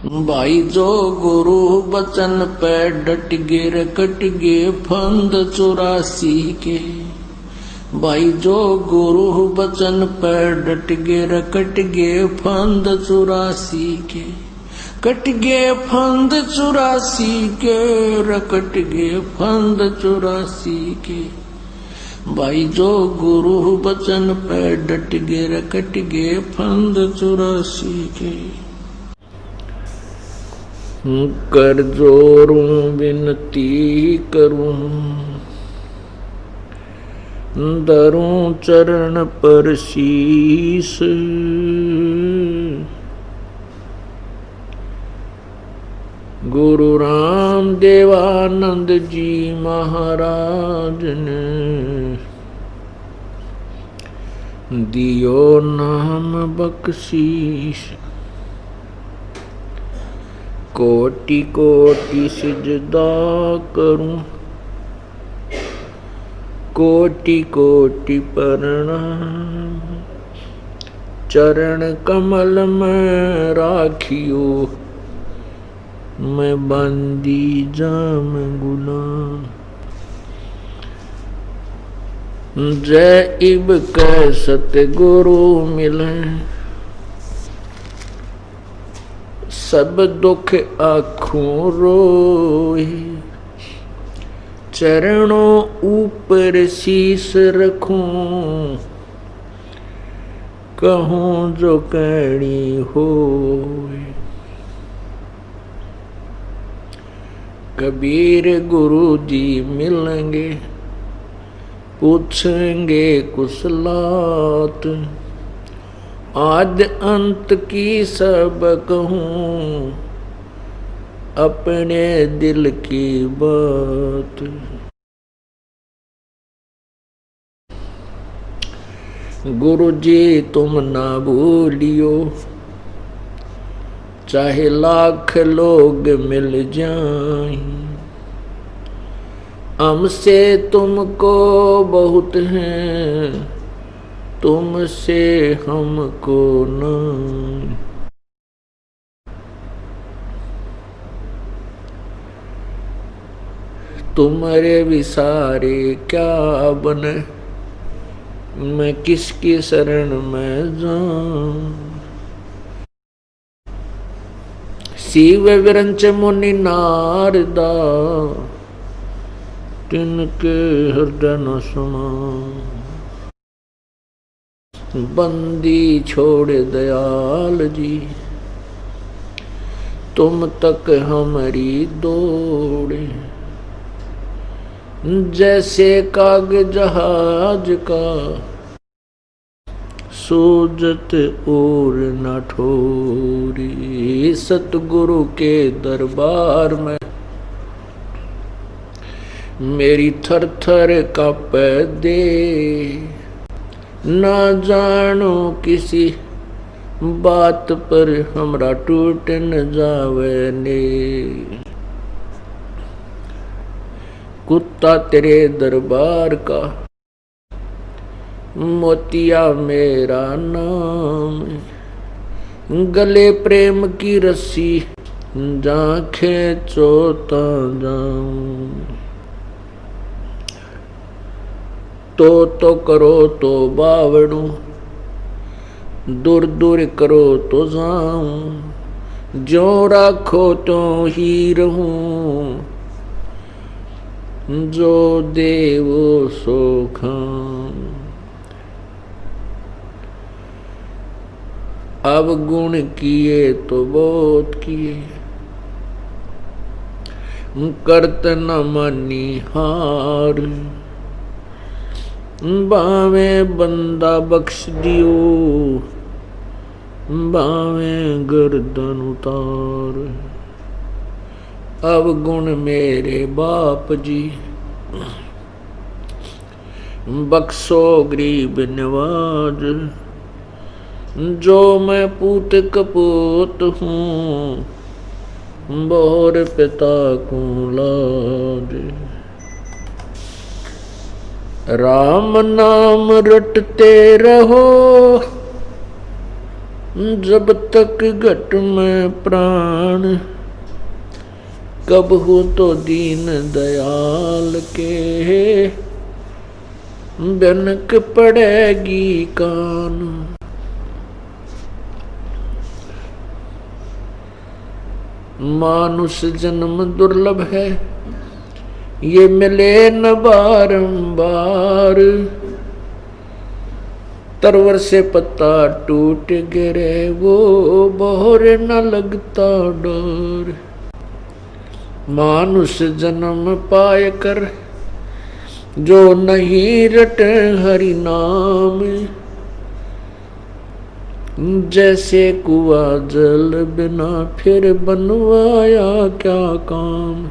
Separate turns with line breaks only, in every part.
भाई जो गुरु बचन पे डट गे रकट गे फंद 84 के। भाई जो गुरु बचन पे डट गे रकट गे फंद 84 के। कट गे फंद 84 के रकट गे फंद 84 के। भाई जो गुरु बचन पे डट गे रकट गे फंद 84 के। कर जोरूं विनती करूं धरूं चरण पर शीस। गुरु राम देवानंद जी महाराज ने दियो नाम बख्शीश। कोटि कोटि सिजदा करूं कोटि कोटि प्रणाम। चरण कमल में राखियो मैं बंदी जाम गुलाम। जय इब कै सतगुरु मिले सब दुख आँखों रोए। चरणों ऊपर शीस रखूं कहूं जो कहनी होए। कबीर गुरु जी मिलेंगे पूछेंगे कुशलात। आद अंत की सब कहूं अपने दिल की बात। गुरु जी तुम ना भूलियो चाहे लाख लोग मिल जाएं। हमसे तुमको बहुत हैं तुमसे हमको नहीं। तुम्हारे विसारे क्या बने मैं किसकी शरण में जाऊं। शिव विरंच मुनि नारदा तिनके हृदय न सुना। बंदी छोड़ दयाल जी तुम तक हमारी दौड़े। जैसे कागज जहाज का सूजत और न ठोरी। सतगुरु के दरबार में मेरी थर थर कांपे दे। ना जानो किसी बात पर हमरा टूट न जावे ने। कुत्ता तेरे दरबार का मोतिया मेरा नाम। गले प्रेम की रस्सी जा खींचो ता जाऊं। तो करो तो बावड़ू दूर दूर करो तो जाऊं। जो राखो तो ही रहूं जो देवो सो खाऊं। अब गुण किए तो बहुत किए करत न मानी हार। बावे बंदा बख्श दियो बावे गर्दन उतार। अब गुण मेरे बाप जी बख्शो गरीब नवाज। जो मैं पूत कपूत हूँ बोर पिता को लाज। राम नाम रटते रहो जब तक घट में प्राण, कब हो तो दीन दयाल के, बनक पड़ेगी कान। मानुष जन्म दुर्लभ है, ये मिले न बारंबार। तरवर से पत्ता टूट गिरे, वो बोर न लगता डर। मानुष जन्म पाए कर, जो नहीं रटे हरि नाम। जैसे कुआं जल बिना फिर बनवाया क्या काम।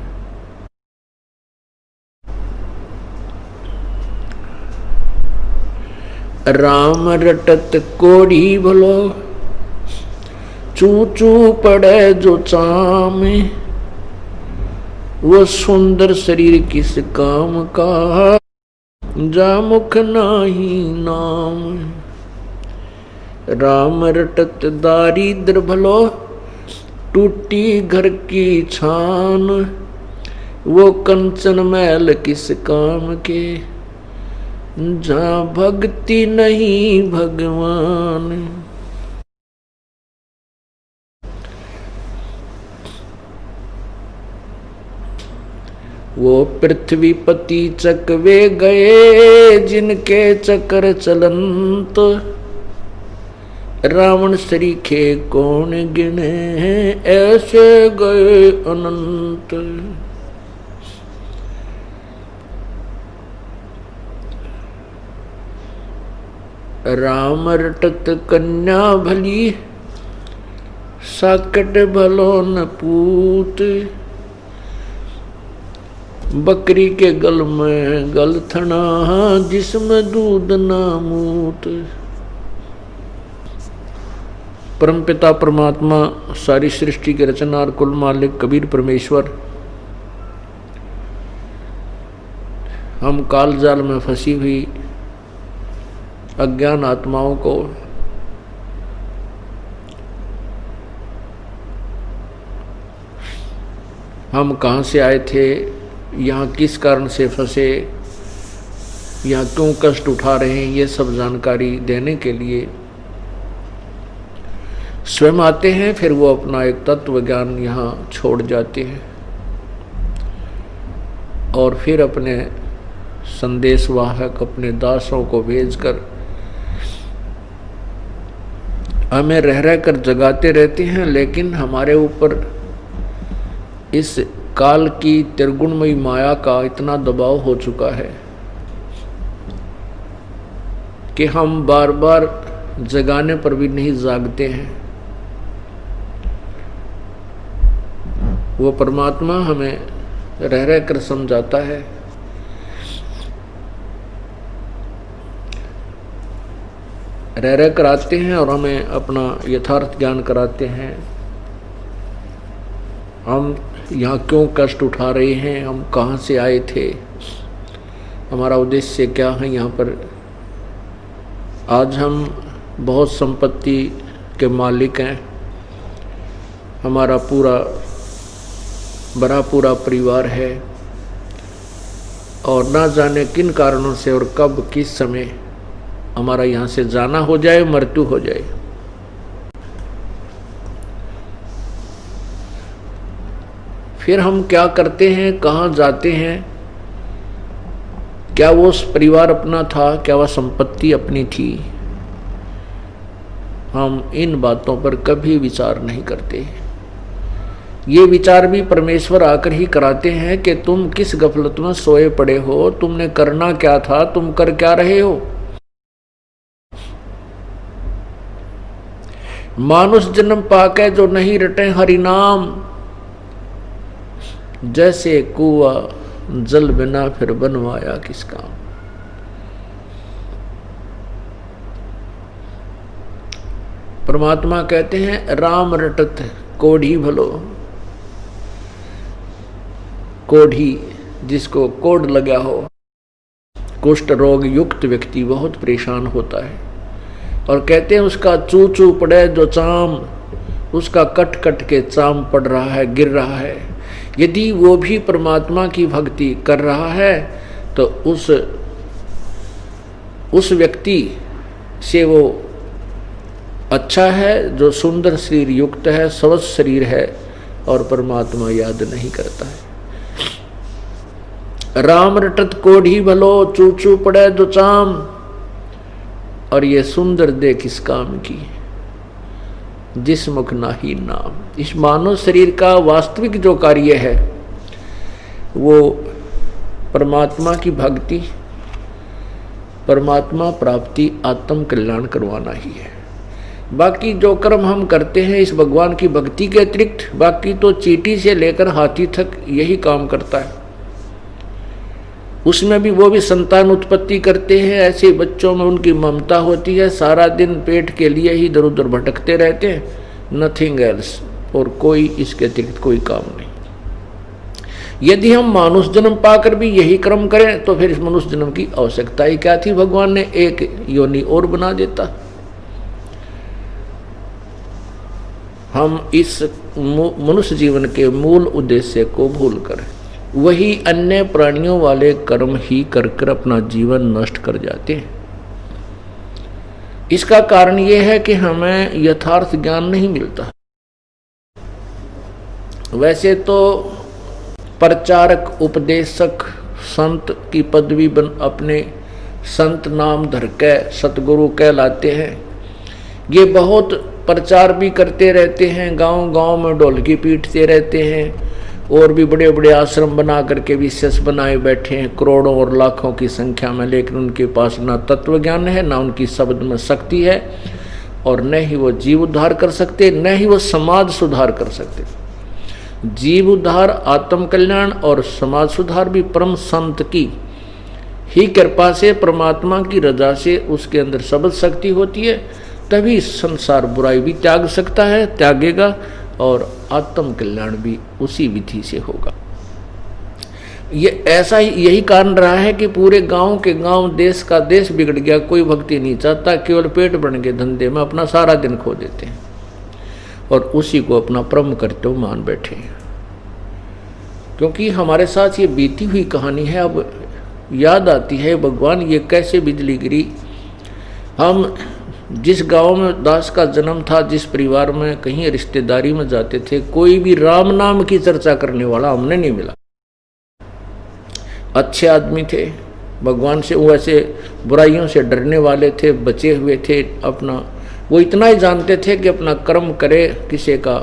राम रटत कोड़ी भलो, चू चू पड़े जो चाम। वो सुंदर शरीर किस काम का, जा मुख नाही नाम। राम रटत दारिद्र भलो, टूटी घर की छान। वो कंचन मैल किस काम के, जहाँ भक्ति नहीं भगवान। वो पृथ्वीपति चकवे गए, जिनके चक्र चलंत। रावण सरीखे कौन गिने, ऐसे गए अनंत। राम रटत कन्या भली, साकट भलो न पूत। बकरी के गल में गल थना, जिसमें दूध ना मूत। परमपिता परमात्मा, सारी सृष्टि के रचनार, कुल मालिक कबीर परमेश्वर, हम काल जाल में फंसी हुई अज्ञान आत्माओं को हम कहाँ से आए थे, यहाँ किस कारण से फंसे, यहाँ क्यों कष्ट उठा रहे हैं, ये सब जानकारी देने के लिए स्वयं आते हैं। फिर वो अपना एक तत्व ज्ञान यहाँ छोड़ जाते हैं और फिर अपने संदेशवाहक, अपने दासों को भेजकर हमें रह रह कर जगाते रहते हैं। लेकिन हमारे ऊपर इस काल की त्रिगुणमयी माया का इतना दबाव हो चुका है कि हम बार बार जगाने पर भी नहीं जागते हैं। वो परमात्मा हमें रह रह कर समझाता है। रह रह कर आते हैं और हमें अपना यथार्थ ज्ञान कराते हैं। हम यहाँ क्यों कष्ट उठा रहे हैं, हम कहाँ से आए थे, हमारा उद्देश्य क्या है यहाँ पर। आज हम बहुत संपत्ति के मालिक हैं, हमारा पूरा पूरा परिवार है और ना जाने किन कारणों से और कब किस समय हमारा यहाँ से जाना हो जाए, मृत्यु हो जाए। फिर हम क्या करते हैं, कहाँ जाते हैं, क्या वो परिवार अपना था, क्या वह संपत्ति अपनी थी, हम इन बातों पर कभी विचार नहीं करते। ये विचार भी परमेश्वर आकर ही कराते हैं कि तुम किस गफलत में सोए पड़े हो, तुमने करना क्या था, तुम कर क्या रहे हो। मानुष जन्म पाके जो नहीं रटे हरि नाम, जैसे कुआं जल बिना फिर बनवाया किस काम। परमात्मा कहते हैं राम रटत कोढ़ी भलो। कोढ़ी जिसको कोढ़ लगा हो, कुष्ठ रोग युक्त व्यक्ति बहुत परेशान होता है। और कहते हैं उसका चू चू पड़े जो चाम, उसका कट कट के चाम पड़ रहा है, गिर रहा है। यदि वो भी परमात्मा की भक्ति कर रहा है तो उस व्यक्ति से वो अच्छा है जो सुंदर शरीर युक्त है, स्वस्थ शरीर है और परमात्मा याद नहीं करता है। राम रटत कोढ़ी भलो, चू चू पड़े जो चाम, और ये सुंदर देह किस काम की, जिस मुख नाही नाम। इस मानव शरीर का वास्तविक जो कार्य है वो परमात्मा की भक्ति, परमात्मा प्राप्ति, आत्म कल्याण करवाना ही है। बाकी जो कर्म हम करते हैं इस भगवान की भक्ति के अतिरिक्त, बाकी तो चींटी से लेकर हाथी तक यही काम करता है। उसमें भी वो भी संतान उत्पत्ति करते हैं, ऐसे बच्चों में उनकी ममता होती है, सारा दिन पेट के लिए ही इधर उधर भटकते रहते हैं, नथिंग एल्स, और कोई इसके अतिरिक्त कोई काम नहीं। यदि हम मानुष जन्म पाकर भी यही कर्म करें तो फिर इस मनुष्य जन्म की आवश्यकता ही क्या थी, भगवान ने एक योनि और बना देता। हम इस मनुष्य जीवन के मूल उद्देश्य को भूलकर वही अन्य प्राणियों वाले कर्म ही कर कर अपना जीवन नष्ट कर जाते हैं। इसका कारण यह है कि हमें यथार्थ ज्ञान नहीं मिलता। वैसे तो प्रचारक, उपदेशक, संत की पदवी अपने संत नाम धर के सतगुरु कहलाते हैं। ये बहुत प्रचार भी करते रहते हैं, गांव गांव में ढोलकी पीटते रहते हैं, और भी बड़े बड़े आश्रम बना करके विशेष बनाए बैठे हैं करोड़ों और लाखों की संख्या में, लेकिन उनके पास ना तत्व ज्ञान है, ना उनकी शब्द में शक्ति है, और न ही वो जीव उद्धार कर सकते, न ही वो समाज सुधार कर सकते। जीव उद्धार, आत्म कल्याण और समाज सुधार भी परम संत की ही कृपा से, परमात्मा की रजा से उसके अंदर शब्द शक्ति होती है, तभी संसार बुराई भी त्याग सकता है, त्यागेगा, और आत्म कल्याण भी उसी विधि से होगा। ये ऐसा ही यही कारण रहा है कि पूरे गांव के गांव, देश का देश बिगड़ गया, कोई भक्ति नहीं चाहता, केवल पेट भरने के धंधे में अपना सारा दिन खो देते हैं और उसी को अपना परम कर्तव्य मान बैठे हैं। क्योंकि हमारे साथ ये बीती हुई कहानी है, अब याद आती है, भगवान ये कैसे बिजली गिरी। हम जिस गांव में दास का जन्म था, जिस परिवार में कहीं रिश्तेदारी में जाते थे, कोई भी राम नाम की चर्चा करने वाला हमने नहीं मिला। अच्छे आदमी थे, भगवान से वैसे बुराइयों से डरने वाले थे, बचे हुए थे, अपना वो इतना ही जानते थे कि अपना कर्म करे, किसी का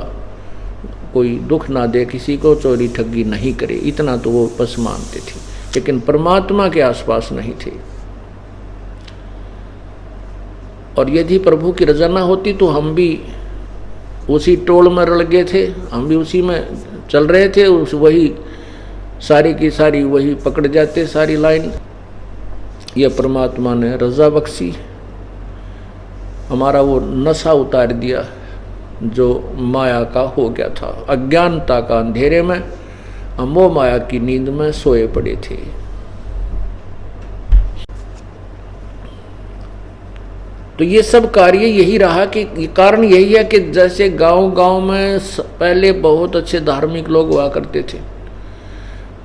कोई दुख ना दे, किसी को चोरी ठगी नहीं करे, इतना तो वो बस मानते थे, लेकिन परमात्मा के आसपास नहीं थे। और यदि प्रभु की रजा ना होती तो हम भी उसी टोल में रल गए थे, हम भी उसी में चल रहे थे, उस वही सारी की सारी वही पकड़ जाते, सारी लाइन। ये परमात्मा ने रजा बख्शी, हमारा वो नशा उतार दिया जो माया का हो गया था। अज्ञानता का अंधेरे में हम वो माया की नींद में सोए पड़े थे। तो ये सब कार्य यही रहा कि कारण यही है कि जैसे गांव गांव में पहले बहुत अच्छे धार्मिक लोग हुआ करते थे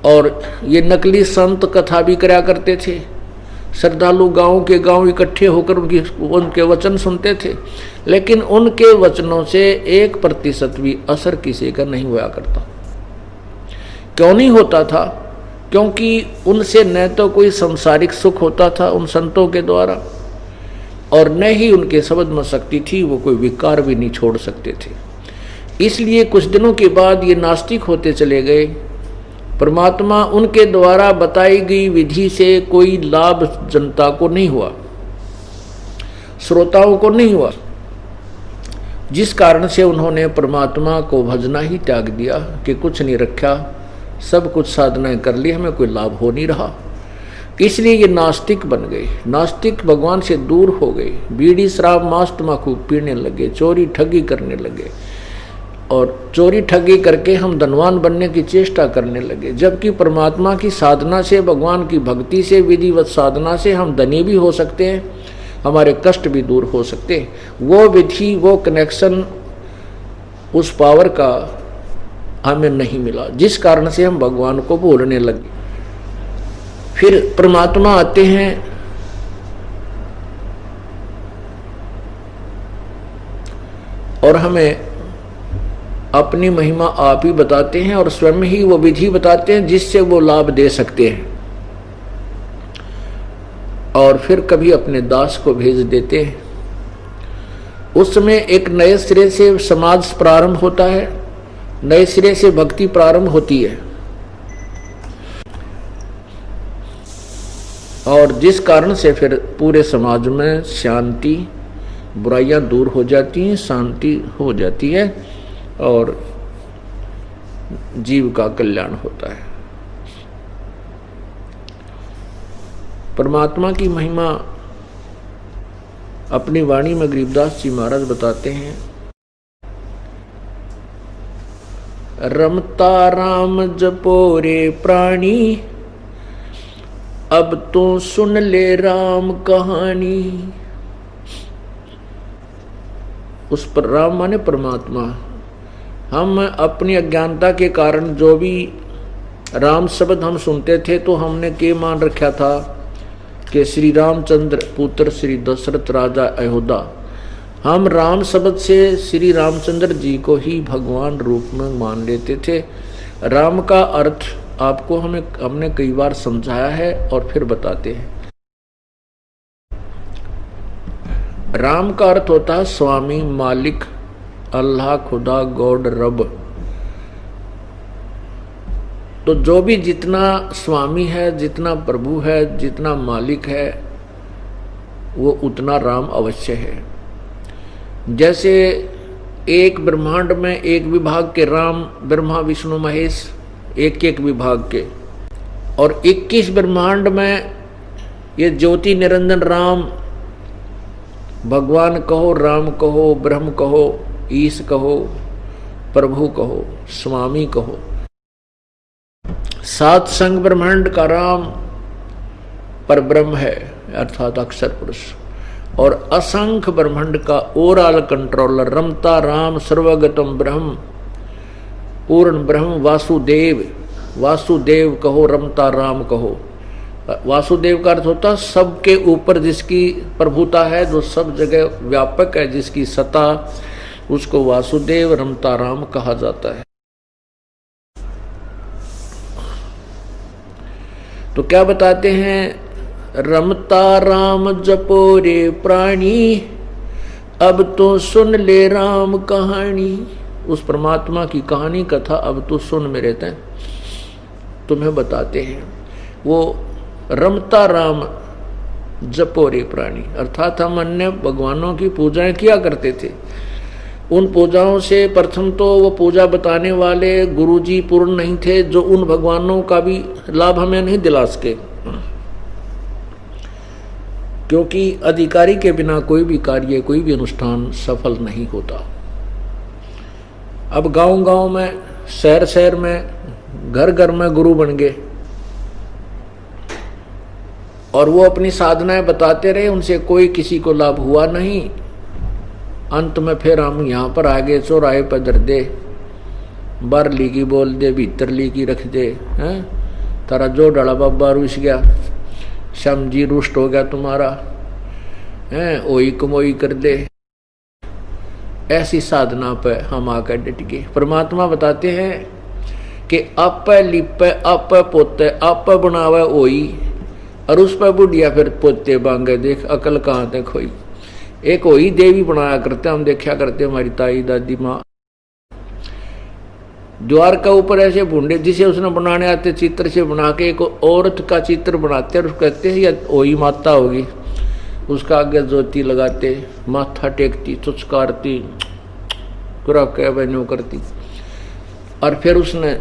और ये नकली संत कथा भी कराया करते थे, श्रद्धालु गांव के गांव इकट्ठे होकर उनके वचन सुनते थे, लेकिन उनके वचनों से 1% भी असर किसी का नहीं हुआ करता। क्यों नहीं होता था? क्योंकि उनसे न तो कोई संसारिक सुख होता था उन संतों के द्वारा, और न ही उनके शब्द में शक्ति थी, वो कोई विकार भी नहीं छोड़ सकते थे। इसलिए कुछ दिनों के बाद ये नास्तिक होते चले गए। परमात्मा उनके द्वारा बताई गई विधि से कोई लाभ जनता को नहीं हुआ, श्रोताओं को नहीं हुआ, जिस कारण से उन्होंने परमात्मा को भजना ही त्याग दिया कि कुछ नहीं रखा, सब कुछ साधनाएं कर ली, हमें कोई लाभ हो नहीं रहा। इसलिए ये नास्तिक बन गए, नास्तिक भगवान से दूर हो गए, बीड़ी शराब मांस तम्बाकू पीने लगे, चोरी ठगी करने लगे, और चोरी ठगी करके हम धनवान बनने की चेष्टा करने लगे। जबकि परमात्मा की साधना से, भगवान की भक्ति से, विधिवत साधना से हम धनी भी हो सकते हैं, हमारे कष्ट भी दूर हो सकते। वो विधि, वो कनेक्शन, उस पावर का हमें नहीं मिला, जिस कारण से हम भगवान को भूलने लगे। फिर परमात्मा आते हैं और हमें अपनी महिमा आप ही बताते हैं और स्वयं ही वो विधि बताते हैं जिससे वो लाभ दे सकते हैं। और फिर कभी अपने दास को भेज देते हैं। उस समय एक नए सिरे से समाज प्रारंभ होता है, नए सिरे से भक्ति प्रारंभ होती है, और जिस कारण से फिर पूरे समाज में शांति, बुराइयां दूर हो जाती हैं, शांति हो जाती है और जीव का कल्याण होता है। परमात्मा की महिमा अपनी वाणी में गरीबदास जी महाराज बताते हैं। रमता राम जपो रे प्राणी, अब तो सुन ले राम कहानी। उस पर राम माने परमात्मा। हम अपनी अज्ञानता के कारण जो भी राम शब्द हम सुनते थे तो हमने के मान रखा था कि श्री रामचंद्र पुत्र श्री दशरथ राजा अयोध्या। हम राम शब्द से श्री रामचंद्र जी को ही भगवान रूप में मान लेते थे। राम का अर्थ आपको हमने कई बार समझाया है और फिर बताते हैं। राम का अर्थ होता है स्वामी, मालिक, अल्लाह, खुदा, गॉड, रब। तो जो भी जितना स्वामी है, जितना प्रभु है, जितना मालिक है, वो उतना राम अवश्य है। जैसे एक ब्रह्मांड में एक विभाग के राम, ब्रह्मा, विष्णु, महेश, एक एक विभाग के, और 21 ब्रह्मांड में ये ज्योति निरंजन राम, भगवान कहो, राम कहो, ब्रह्म कहो, ईश कहो, प्रभु कहो, स्वामी कहो। 7 संग ब्रह्मांड का राम पर ब्रह्म है अर्थात अक्षर पुरुष, और असंख्य ब्रह्मांड का ओवरऑल कंट्रोलर रमता राम, सर्वगतम ब्रह्म, पूर्ण ब्रह्म, वासुदेव। वासुदेव कहो, रमता राम कहो। वासुदेव का अर्थ होता सबके ऊपर जिसकी प्रभुता है, जो सब जगह व्यापक है, जिसकी सत्ता, उसको वासुदेव, रमता राम कहा जाता है। तो क्या बताते हैं? रमता राम जपो रे प्राणी, अब तो सुन ले राम कहानी। उस परमात्मा की कहानी कथा अब तो सुन मेरे तय तुम्हें बताते हैं। वो रमता राम जपो रे प्राणी, अर्थात हम अन्य भगवानों की पूजाएं किया करते थे। उन पूजाओं से प्रथम तो वो पूजा बताने वाले गुरुजी पूर्ण नहीं थे, जो उन भगवानों का भी लाभ हमें नहीं दिला सके, क्योंकि अधिकारी के बिना कोई भी कार्य, कोई भी अनुष्ठान सफल नहीं होता। अब गांव गांव में, शहर शहर में, घर घर में गुरु बन गए और वो अपनी साधनाएं बताते रहे, उनसे कोई किसी को लाभ हुआ नहीं। अंत में फिर हम यहाँ पर आगे चौराहे पर धर दे, बाहर ली की बोल दे, भीतर ली की रख दे, हैं तारा जो डाला बाबा रुस गया, श्याम जी रुष्ट हो गया तुम्हारा, हैं ओई कमोई कर दे। ऐसी साधना पर हम आकर डट गए। परमात्मा बताते हैं कि आप लिपे, आप पोते, आप बनावे ओई, और उस पर बुढ़िया फिर पोते बांगे, देख अकल कहाँ तक खोई। एक वही देवी बनाया करते, हम देखा करते, हमारी ताई दादी माँ द्वार का ऊपर ऐसे भूडे जिसे उसने बनाने आते चित्र से बना के एक औरत का चित्र बनाते, और उसको कहते हैं या वही माता होगी, उसका आगे ज्योति लगाते, माथा टेकती, चुचकारती, पूरा कह बनो करती, और फिर उसने,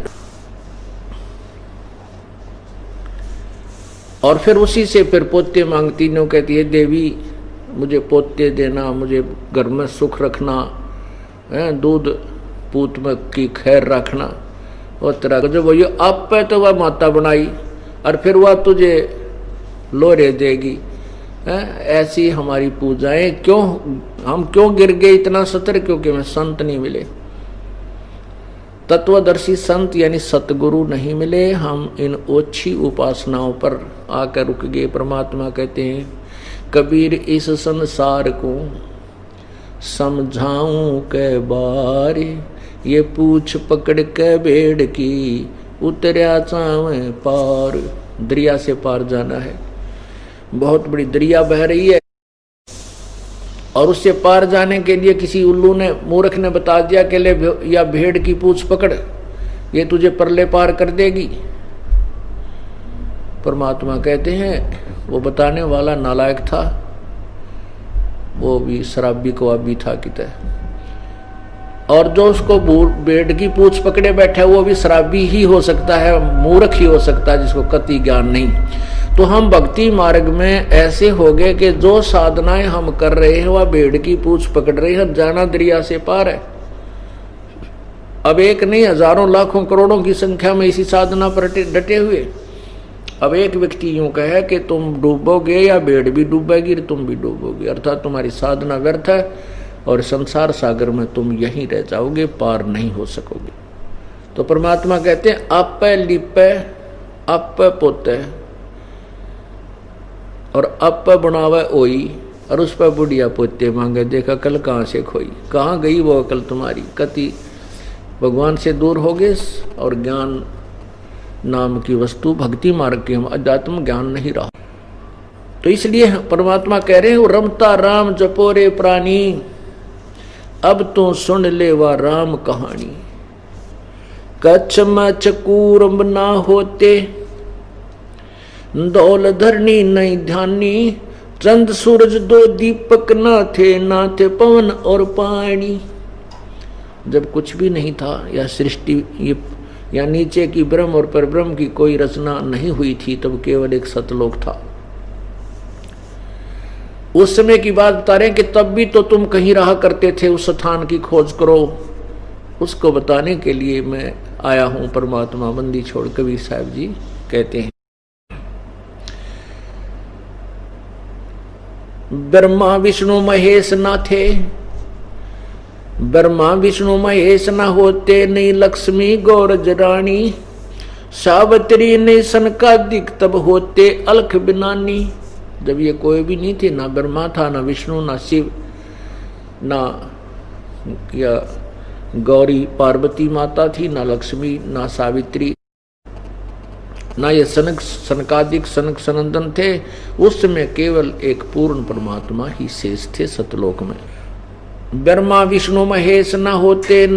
और फिर उसी से फिर पोते मांगती, नो कहती है देवी मुझे पोते देना, मुझे घर में सुख रखना, दूध पूत में की खैर रखना, और तरह का जो वो ये आप पे तो वह माता बनाई, और फिर वह तुझे लोरे देगी, ऐसी हमारी पूजाएं क्यों, हम क्यों गिर गए इतना सतर, क्योंकि हमें संत नहीं मिले, तत्वदर्शी संत यानी सतगुरु नहीं मिले। हम इन ओछी उपासनाओं पर आकर रुक गए। परमात्मा कहते हैं कबीर इस संसार को समझाऊं कै बार, ये पूछ पकड़ के भेड़ की उतरिया चावे पार। दरिया से पार जाना है, बहुत बड़ी दरिया बह रही है और उससे पार जाने के लिए किसी उल्लू ने, मूर्ख ने बता दिया कि ले या भेड़ की पूछ पकड़, ये तुझे परले पार कर देगी। परमात्मा कहते हैं वो बताने वाला नालायक था, वो भी शराबी कवाबी था कितने, और जो उसको भेड़ की पूछ पकड़े बैठा है वो भी शराबी ही हो सकता है, मूर्ख ही हो सकता है, जिसको कति ज्ञान नहीं। तो हम भक्ति मार्ग में ऐसे हो गए कि जो साधनाएं हम कर रहे हैं वह भेड़ की पूछ पकड़ रही है, जाना दरिया से पार है। अब एक नहीं, हजारों लाखों करोड़ों की संख्या में इसी साधना पर डटे हुए। अब एक व्यक्ति यूं कहे कि तुम डूबोगे या भेड़ भी डूबेगी, तुम भी डूबोगे, अर्थात तुम्हारी साधना व्यर्थ है और संसार सागर में तुम यहीं रह जाओगे, पार नहीं हो सकोगे। तो परमात्मा कहते हैं आप लिपे आप पोते और आप बनावे ओई, और उस पर बुढ़िया पोते मांगे, देखा कल कहाँ से खोई, कहाँ गई वो अकल तुम्हारी, कति भगवान से दूर हो गए और ज्ञान नाम की वस्तु भक्ति मार्ग के हम अध्यात्म ज्ञान नहीं रहा। तो इसलिए परमात्मा कह रहे हैं रमता राम जपोरे प्राणी, अब तो सुन ले वा राम कहानी। कच्छ मच कूरम ना होते, दौल धरनी नहीं ध्यानी, चंद सूरज दो दीपक ना थे पवन और पानी। जब कुछ भी नहीं था, या सृष्टि या नीचे की ब्रह्म और परब्रह्म की कोई रचना नहीं हुई थी, तब केवल एक सतलोक था। उस समय की बात बता रहे हैं कि तब भी तो तुम कहीं रहा करते थे, उस स्थान की खोज करो, उसको बताने के लिए मैं आया हूं परमात्मा बंदी छोड़। कबीर साहब जी कहते हैं ब्रह्मा विष्णु महेश ना थे, ब्रह्मा विष्णु महेश न होते, नहीं लक्ष्मी गौरज रानी, सावित्री नहीं सनकादिक तब होते अलख बिनानी। जब ये कोई भी नहीं थे, ना ब्रह्मा था, ना विष्णु, ना शिव, ना या गौरी पार्वती माता थी, ना लक्ष्मी, ना सावित्री, ना ये सनकादिक सनक सनंदन थे। उस समय केवल एक पूर्ण परमात्मा ही शेष थे सतलोक में। ब्रह्मा विष्णु महेश न होते,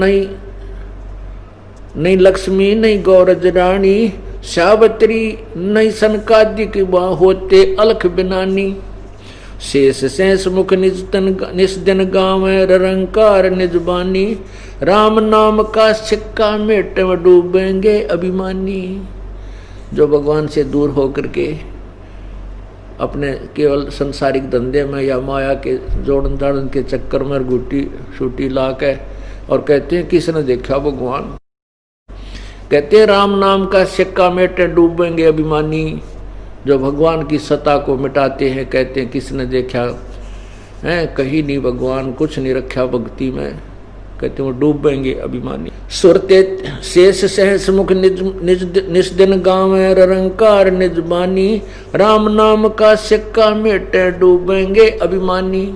नहीं लक्ष्मी, नहीं गौरज रानी, सावित्री नहीं सनकादिक होते अलख बिनानी। शेष शेष मुख निज दिन गावे, रंकार निज बानी, राम नाम का सिक्का मेट में डूबेंगे अभिमानी। जो भगवान से दूर होकर के अपने केवल संसारिक धंधे में या माया के जोड़न जाड़न के चक्कर में गुटी शूटी ला के और कहते हैं किसने देखा भगवान, कहते हैं राम नाम का सिक्का मेटे डूबेंगे अभिमानी। जो भगवान की सत्ता को मिटाते हैं कहते हैं किसने देखा है, कहीं नहीं भगवान, कुछ नहीं रखा भक्ति में, कहते वो डूबेंगे अभिमानी। सुरते शेष सहस मुख निज दिन गावे, रंकार निज बानी, राम नाम का सिक्का मेटे डूबेंगे अभिमानी।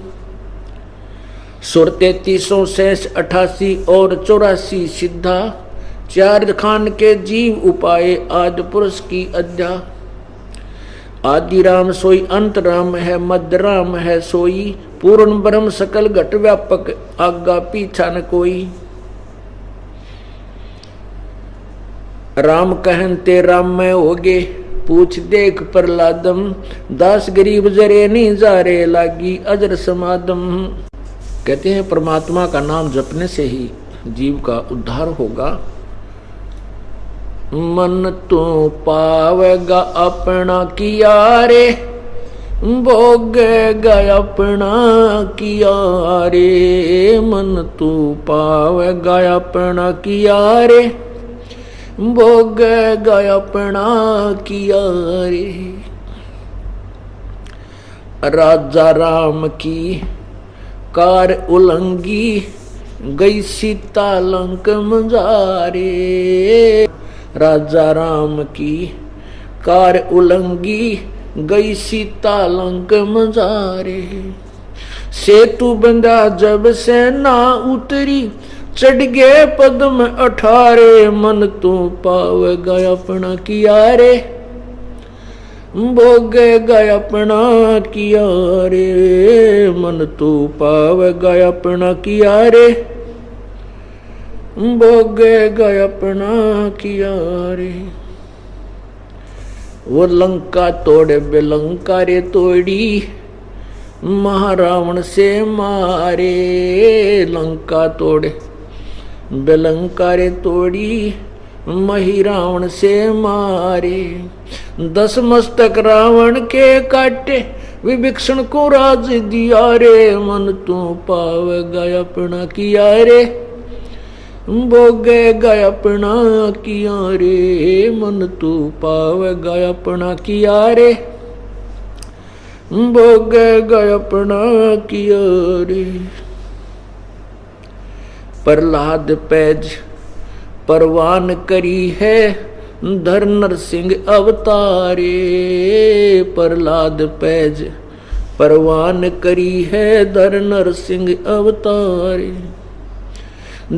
सुर 33 शेष 88 और 84 सिद्धा, चार खान के जीव उपाय आदि पुरुष की अध्या। आदि राम सोई, अंत राम है, मध्य राम है सोई, पूर्ण ब्रह्म सकल घट व्यापक, आगा पीछा न कोई। राम कहन ते राम में होगे, पूछ देख प्रहलादम, दास गरीब जरे नहीं जारे लागी अजर समादम। कहते हैं परमात्मा का नाम जपने से ही जीव का उद्धार होगा। मन तो पावेगा अपना किया रे, भोगेगा अपना किया रे। मन तू पावेगा अपना किया रे, भोगेगा अपना किया रे। राजा राम की कार उलंगी गई सीता लंक मजारे। राजा राम की कार उलंगी गई सीता लंक मजारे। सेतु बंधा जब से ना उतरी चढ़ गए पद्म 18 मन तू पावेगा अपना किया रे। भोगेगा अपना किया रे मन तू पावेगा अपना किया रे। भोगेगा अपना किया रे। वो लंका तोड़े बेलंका रे तोड़ी महारावण से मारे। लंका तोड़े बेलंका रे तोड़ी मही रावण से मारे। 10 मस्तक रावण के काटे विभीषण को राज दिया रे। मन तू पावेगा अपना किया रे। भोगेगा अपना किया रे मन तू पावेगा अपना किया रे। भोगेगा अपना किया रे। प्रहलाद पैज परवान करी है धर नरसिंह अवतारे। प्रहलाद पैज परवान करी है धर नरसिंह अवतारे।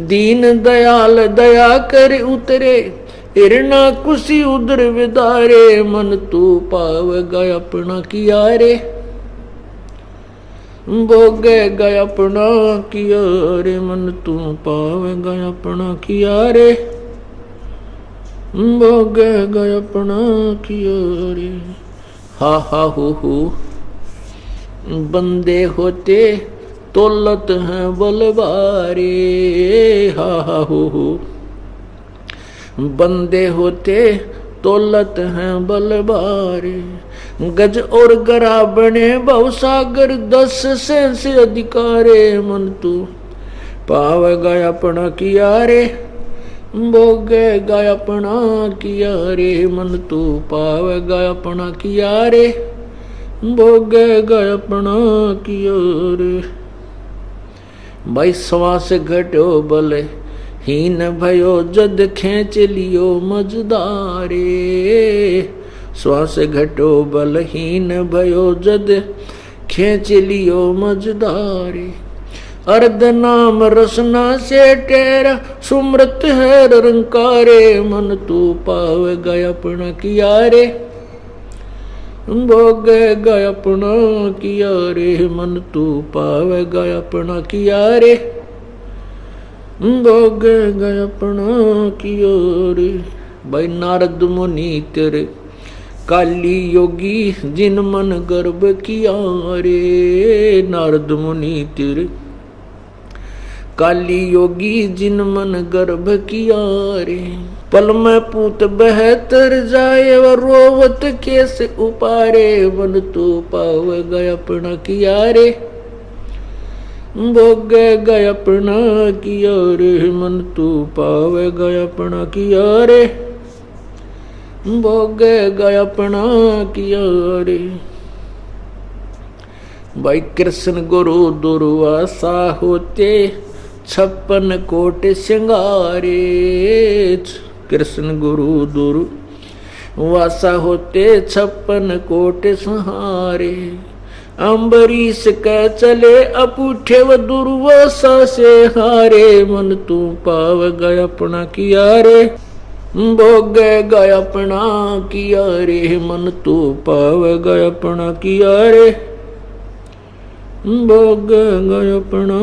दीन दयाल दया कर उतरे हिरणा कुशी उदर विदारे। मन तू पावेगा अपना किया रे। भोगेगा अपना किया रे मन तू पावेगा अपना किया रे। भोगेगा अपना किया रे। हा हा हो बंदे होते तोलत हैं बलवारे। हा हा हो बंदे होते तोलत हैं बलवारे। गज और गरा बने भवसागर 10 से अधिकारे। मन तू पावेगा अपना किया रे। भोगेगा अपना किया रे मन तू पावेगा अपना किया रे। भोगेगा अपना किया रे। भाई श्वास घटो बल हीन भयो जद खेच लियो मजदारे। श्वास घटो बलहीन भयो जद खेच लियो मजदारे। अर्ध नाम रसना से टेरा सुमृत है रंकारे। मन तू पावेगा अपना किया रे। भोगेगा अपना किया रे मन तू पावेगा अपना किया रे। भोगेगा अपना किया रे। भाई नारद मुनि तेरे काली योगी जिन मन गर्भ किया रे। नारद मुनि तेरे काली योगी जिन मन गर्भ किया रे। पल में पूत बहतर जाए व रोवत कैसे उपारे। मन तू पावेगा अपना किया रे। भोगेगा अपना किया रे मन तू पावेगा अपना किया रे। भोगेगा अपना किया रे। भाई कृष्ण गुरु दुर्वासा होते 56 कोट सिंगारे। कृष्ण गुरु दुर्वासा होते 56 कोट सहारे। अम्बरीश कह चले अपूठे व दुर्वासा से हारे। मन तू पावेगा अपना किया रे। भोगेगा अपना किया रे मन तू पावेगा अपना किया रे। भोगेगा अपना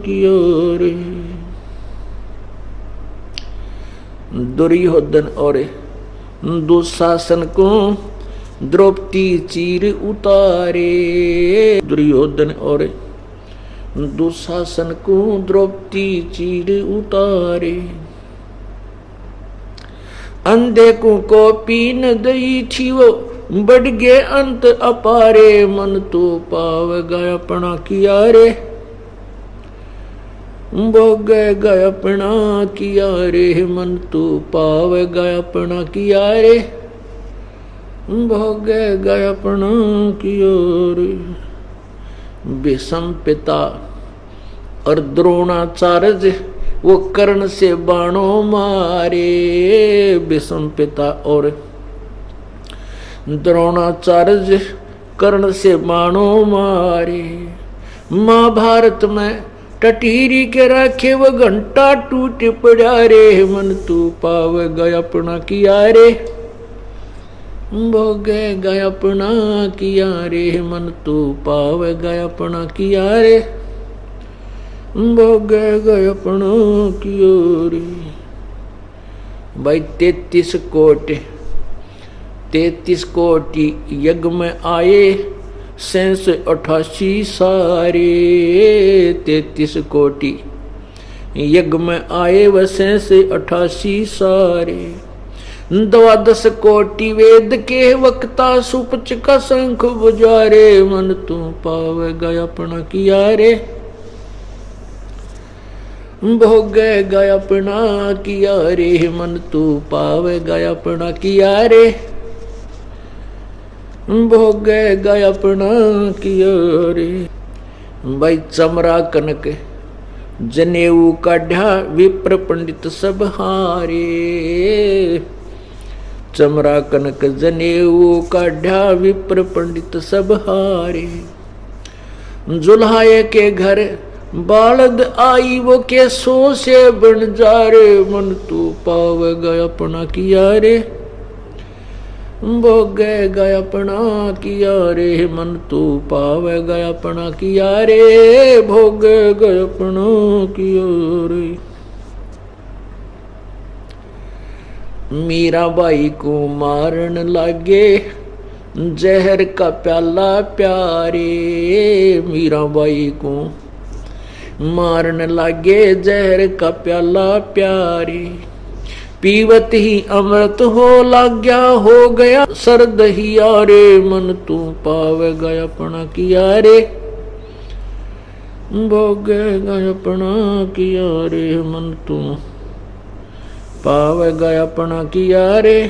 किया रे। दुर्योधन और दुशासन को द्रौपदी चीर उतारे। दुर्योधन और दुशासन को द्रौपदी चीर उतारे। अंधे को पीन दई थी वो बढ़ गए अंत अपारे। मन तू पावेगा अपना किया रे। भोगेगा अपना किया रे मन तू पावेगा अपना किया रे। भोगेगा अपना किया रे। भीष्म पिता और द्रोणाचार्य वो कर्ण से बाणों मारे। भीष्म पिता और द्रोणाचार्य कर्ण से बाणों मारे। महाभारत में टटीरी के राखे वो घंटा टूट पड़ा रे, मन तू पाव गया अपना किया रे। भोगे गया अपना किया रे, मन तू पाव गया अपना किया रे। भोगे गया अपना किया रे। भाई 33 कोटि यज्ञ में आए 788 सारे। 33 कोटि यज्ञ में आए वह 788 सारे। 12 कोटि वेद के वक्ता सुपच का शंख बुझारे, मन तू पाव गया अपना किया रे। भोगे गया अपना किया रे, मन तू पाव गया अपना किया रे। भोगे गया अपना किया रे। भाई चमरा कनक जनेऊ काढ़ा विप्र पंडित सब हारे। चमरा कनक जनेऊ काढ़ा विप्र पंडित सब हारे। जुल्हाए के घर बालद आई वो के सो से बन जा रे, मन तू पाव गया अपना किया रे। भोगे गया अपना किया रे, मन तू पाव गया अपना किया रे। भोगे गया अपना किया रे। मीराबाई को मारन लागे जहर का प्याला प्यारे। मीराबाई को मारन लागे जहर का प्याला प्यारे। पीवत ही अमृत हो लग गया, हो गया सर्द हिया रे, मन तू पाव गया अपना किया रे। भोगे गया अपना किया रे, मन तू पाव गया अपना किया रे।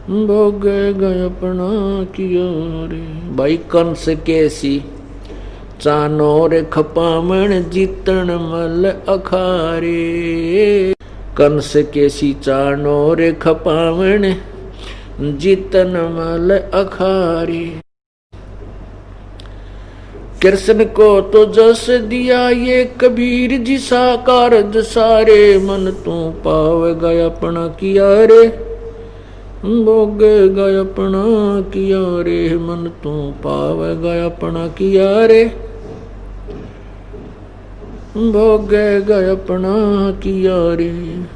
भोगे गया अपना किया रे। भाई कंस कैसी चानोर खपामण जीतन मल अखारे। कंस केसी चानोर खपामण जीतन मल अखारे। कृष्ण को तो जस दिया ये कबीर जी साकार सारे, मन तू पाव गया अपना किया रे। भोगे गया अपना किया रे, मन तू पाव गया अपना किया रे। भोगे गया अपना किया रे।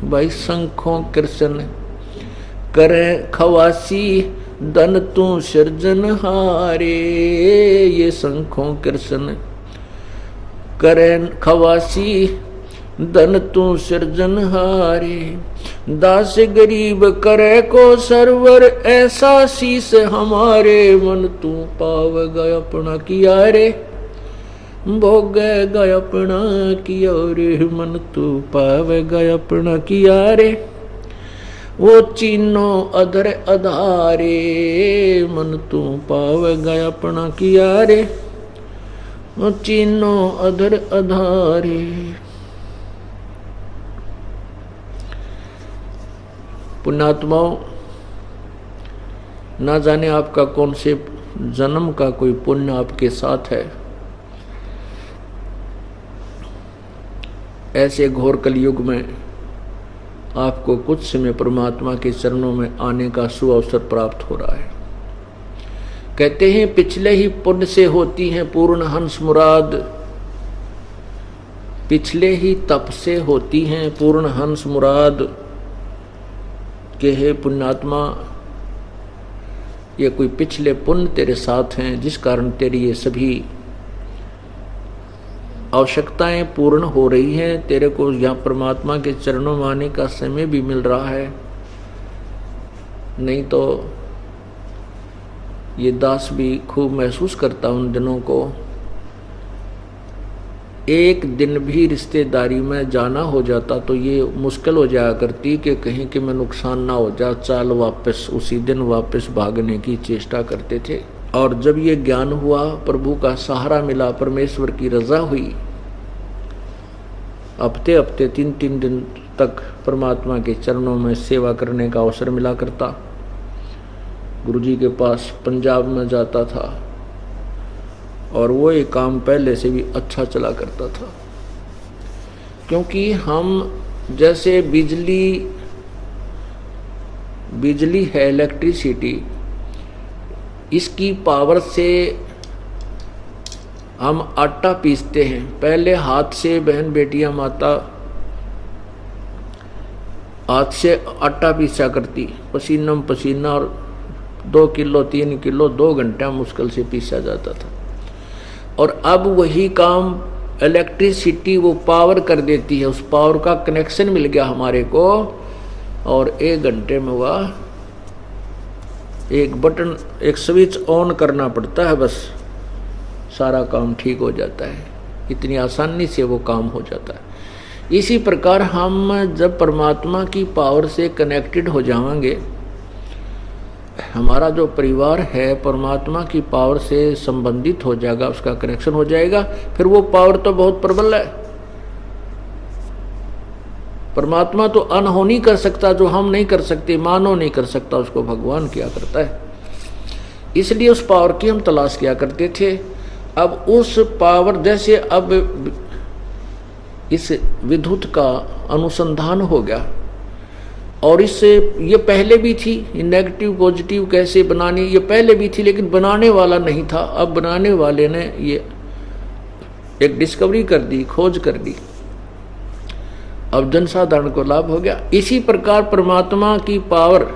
भाई शंखों कृष्ण करे खवासी धन तू सृजन हारे। ये शंखों कृष्ण करे खवासी धन तू सृजन हारे। दास गरीब करे को सरवर ऐसा शीस हमारे, मन तू पाव गया अपना किया रे। भोगे गया अपना किया रे, मन तू पाव गया अपना किया रे। वो चीनो अधर अधारे, मन तू पाव गया अपना किया रे। वो चीनो अधर अधारे। पुण्यात्माओं, ना जाने आपका कौन से जन्म का कोई पुण्य आपके साथ है। ऐसे घोर कलयुग में आपको कुछ समय परमात्मा के चरणों में आने का सुअवसर प्राप्त हो रहा है। कहते हैं पिछले ही पुण्य से होती हैं पूर्ण हंस मुराद। पिछले ही तप से होती हैं पूर्ण हंस मुराद। कि हे पुण्यात्मा, ये कोई पिछले पुण्य तेरे साथ हैं जिस कारण तेरी ये सभी आवश्यकताएं पूर्ण हो रही हैं। तेरे को यहाँ परमात्मा के चरणों में आने का समय भी मिल रहा है। नहीं तो ये दास भी खूब महसूस करता उन दिनों को। एक दिन भी रिश्तेदारी में जाना हो जाता तो ये मुश्किल हो जाया करती कि कहीं कि मैं नुकसान ना हो जा, चाल वापस उसी दिन वापस भागने की चेष्टा करते थे। और जब ये ज्ञान हुआ, प्रभु का सहारा मिला, परमेश्वर की रजा हुई, हफ्ते हफ्ते 3-3 दिन तक परमात्मा के चरणों में सेवा करने का अवसर मिला करता। गुरुजी के पास पंजाब में जाता था और वो ये काम पहले से भी अच्छा चला करता था, क्योंकि हम जैसे बिजली है, इलेक्ट्रिसिटी, इसकी पावर से हम आटा पीसते हैं। पहले हाथ से बहन बेटियां माता हाथ से आटा पीसा करती, पसीना में पसीना, और 2 किलो 3 किलो 2 घंटे मुश्किल से पीसा जाता था। और अब वही काम इलेक्ट्रिसिटी वो पावर कर देती है, उस पावर का कनेक्शन मिल गया हमारे को, और 1 घंटे में हुआ, एक बटन, एक स्विच ऑन करना पड़ता है, बस सारा काम ठीक हो जाता है। इतनी आसानी से वो काम हो जाता है। इसी प्रकार हम जब परमात्मा की पावर से कनेक्टेड हो जाएंगे, हमारा जो परिवार है परमात्मा की पावर से संबंधित हो जाएगा, उसका कनेक्शन हो जाएगा, फिर वो पावर तो बहुत प्रबल है। परमात्मा तो अनहोनी कर सकता, जो हम नहीं कर सकते, मानव नहीं कर सकता, उसको भगवान किया करता है। इसलिए उस पावर की हम तलाश किया करते थे। अब उस पावर, जैसे अब इस विद्युत का अनुसंधान हो गया, और इससे ये पहले भी थी, नेगेटिव पॉजिटिव कैसे बनानी, ये पहले भी थी, लेकिन बनाने वाला नहीं था। अब बनाने वाले ने ये एक डिस्कवरी कर दी, खोज कर दी, अब जनसाधारण को लाभ हो गया। इसी प्रकार परमात्मा की पावर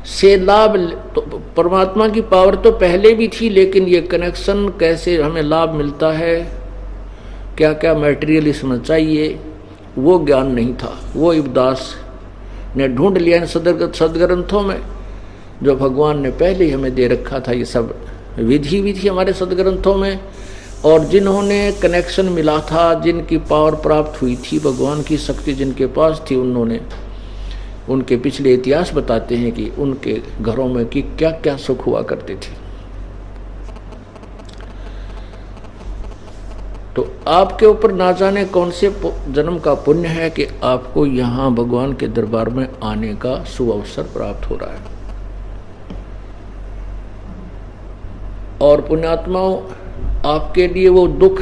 से लाभ, तो परमात्मा की पावर तो पहले भी थी, लेकिन ये कनेक्शन कैसे हमें लाभ मिलता है, क्या क्या मटेरियल इसमें चाहिए, वो ज्ञान नहीं था। वो इब्दास ने ढूंढ लिया इन सदग्रंथों में, जो भगवान ने पहले ही हमें दे रखा था। ये सब विधि भी थी हमारे सदग्रंथों में, और जिन्होंने कनेक्शन मिला था, जिनकी पावर प्राप्त हुई थी, भगवान की शक्ति जिनके पास थी, उन्होंने, उनके पिछले इतिहास बताते हैं कि उनके घरों में कि क्या क्या सुख हुआ करते थे। तो आपके ऊपर ना जाने कौन से जन्म का पुण्य है कि आपको यहाँ भगवान के दरबार में आने का शुभ अवसर प्राप्त हो रहा है। और पुण्यात्माओं, आपके लिए वो दुख,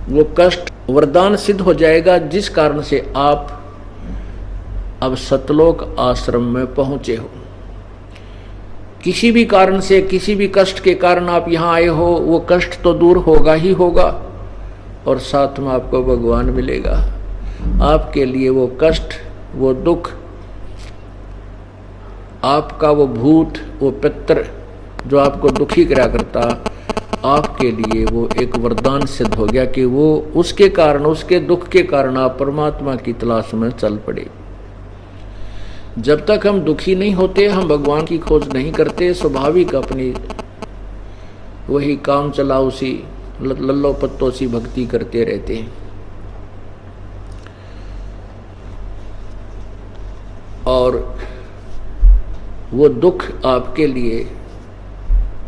वो कष्ट वरदान सिद्ध हो जाएगा, जिस कारण से आप अब सतलोक आश्रम में पहुंचे हो। किसी भी कारण से, किसी भी कष्ट के कारण आप यहाँ आए हो, वो कष्ट तो दूर होगा ही होगा, और साथ में आपको भगवान मिलेगा। आपके लिए वो कष्ट, वो दुख, आपका वो भूत, वो पितर जो आपको दुखी करा करता, आपके लिए वो एक वरदान सिद्ध हो गया कि वो उसके कारण, उसके दुख के कारण आप परमात्मा की तलाश में चल पड़े। जब तक हम दुखी नहीं होते, हम भगवान की खोज नहीं करते, स्वाभाविक अपनी वही काम चलाओ सी, लल्लो पत्तों सी भक्ति करते रहते हैं। और वो दुख आपके लिए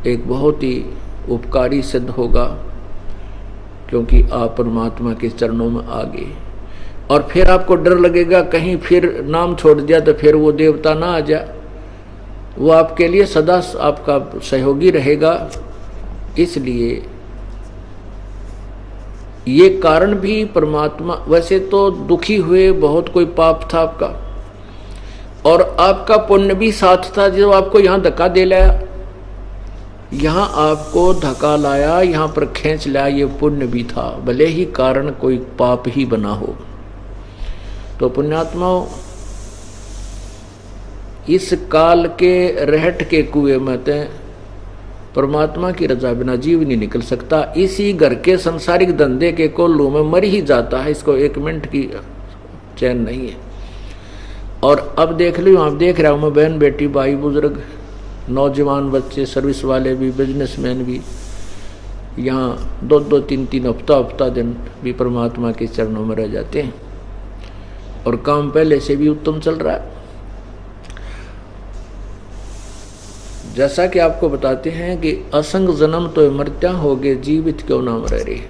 एक बहुत ही उपकारी सिद्ध होगा, क्योंकि आप परमात्मा के चरणों में आ गए। और फिर आपको डर लगेगा कहीं फिर नाम छोड़ दिया तो फिर वो देवता ना आ जाए। वो आपके लिए सदा आपका सहयोगी रहेगा। इसलिए ये कारण भी परमात्मा, वैसे तो दुखी हुए, बहुत कोई पाप था आपका, और आपका पुण्य भी साथ था जो आपको यहाँ धक्का दे लाया, यहाँ आपको धक्का लाया, यहाँ पर खींच लाया, ये पुण्य भी था, भले ही कारण कोई पाप ही बना हो। तो पुण्यात्माओं, इस काल के रहट के कुएं में परमात्मा की रजा बिना जीव नहीं निकल सकता। इसी घर के संसारिक धंधे के कोल्लू में मर ही जाता है, इसको 1 मिनट की चैन नहीं है। और अब देख लो, आप देख रहा हूं मैं, बहन बेटी, भाई बुजुर्ग, नौजवान बच्चे, सर्विस वाले भी, बिजनेसमैन भी, यहाँ 2-2, 3-3 हफ्ता दिन भी परमात्मा के चरणों में रह जाते हैं, और काम पहले से भी उत्तम चल रहा है। जैसा कि आपको बताते हैं कि असंग जन्म तो मृत्या होगे, जीवित क्यों ना मरे रे।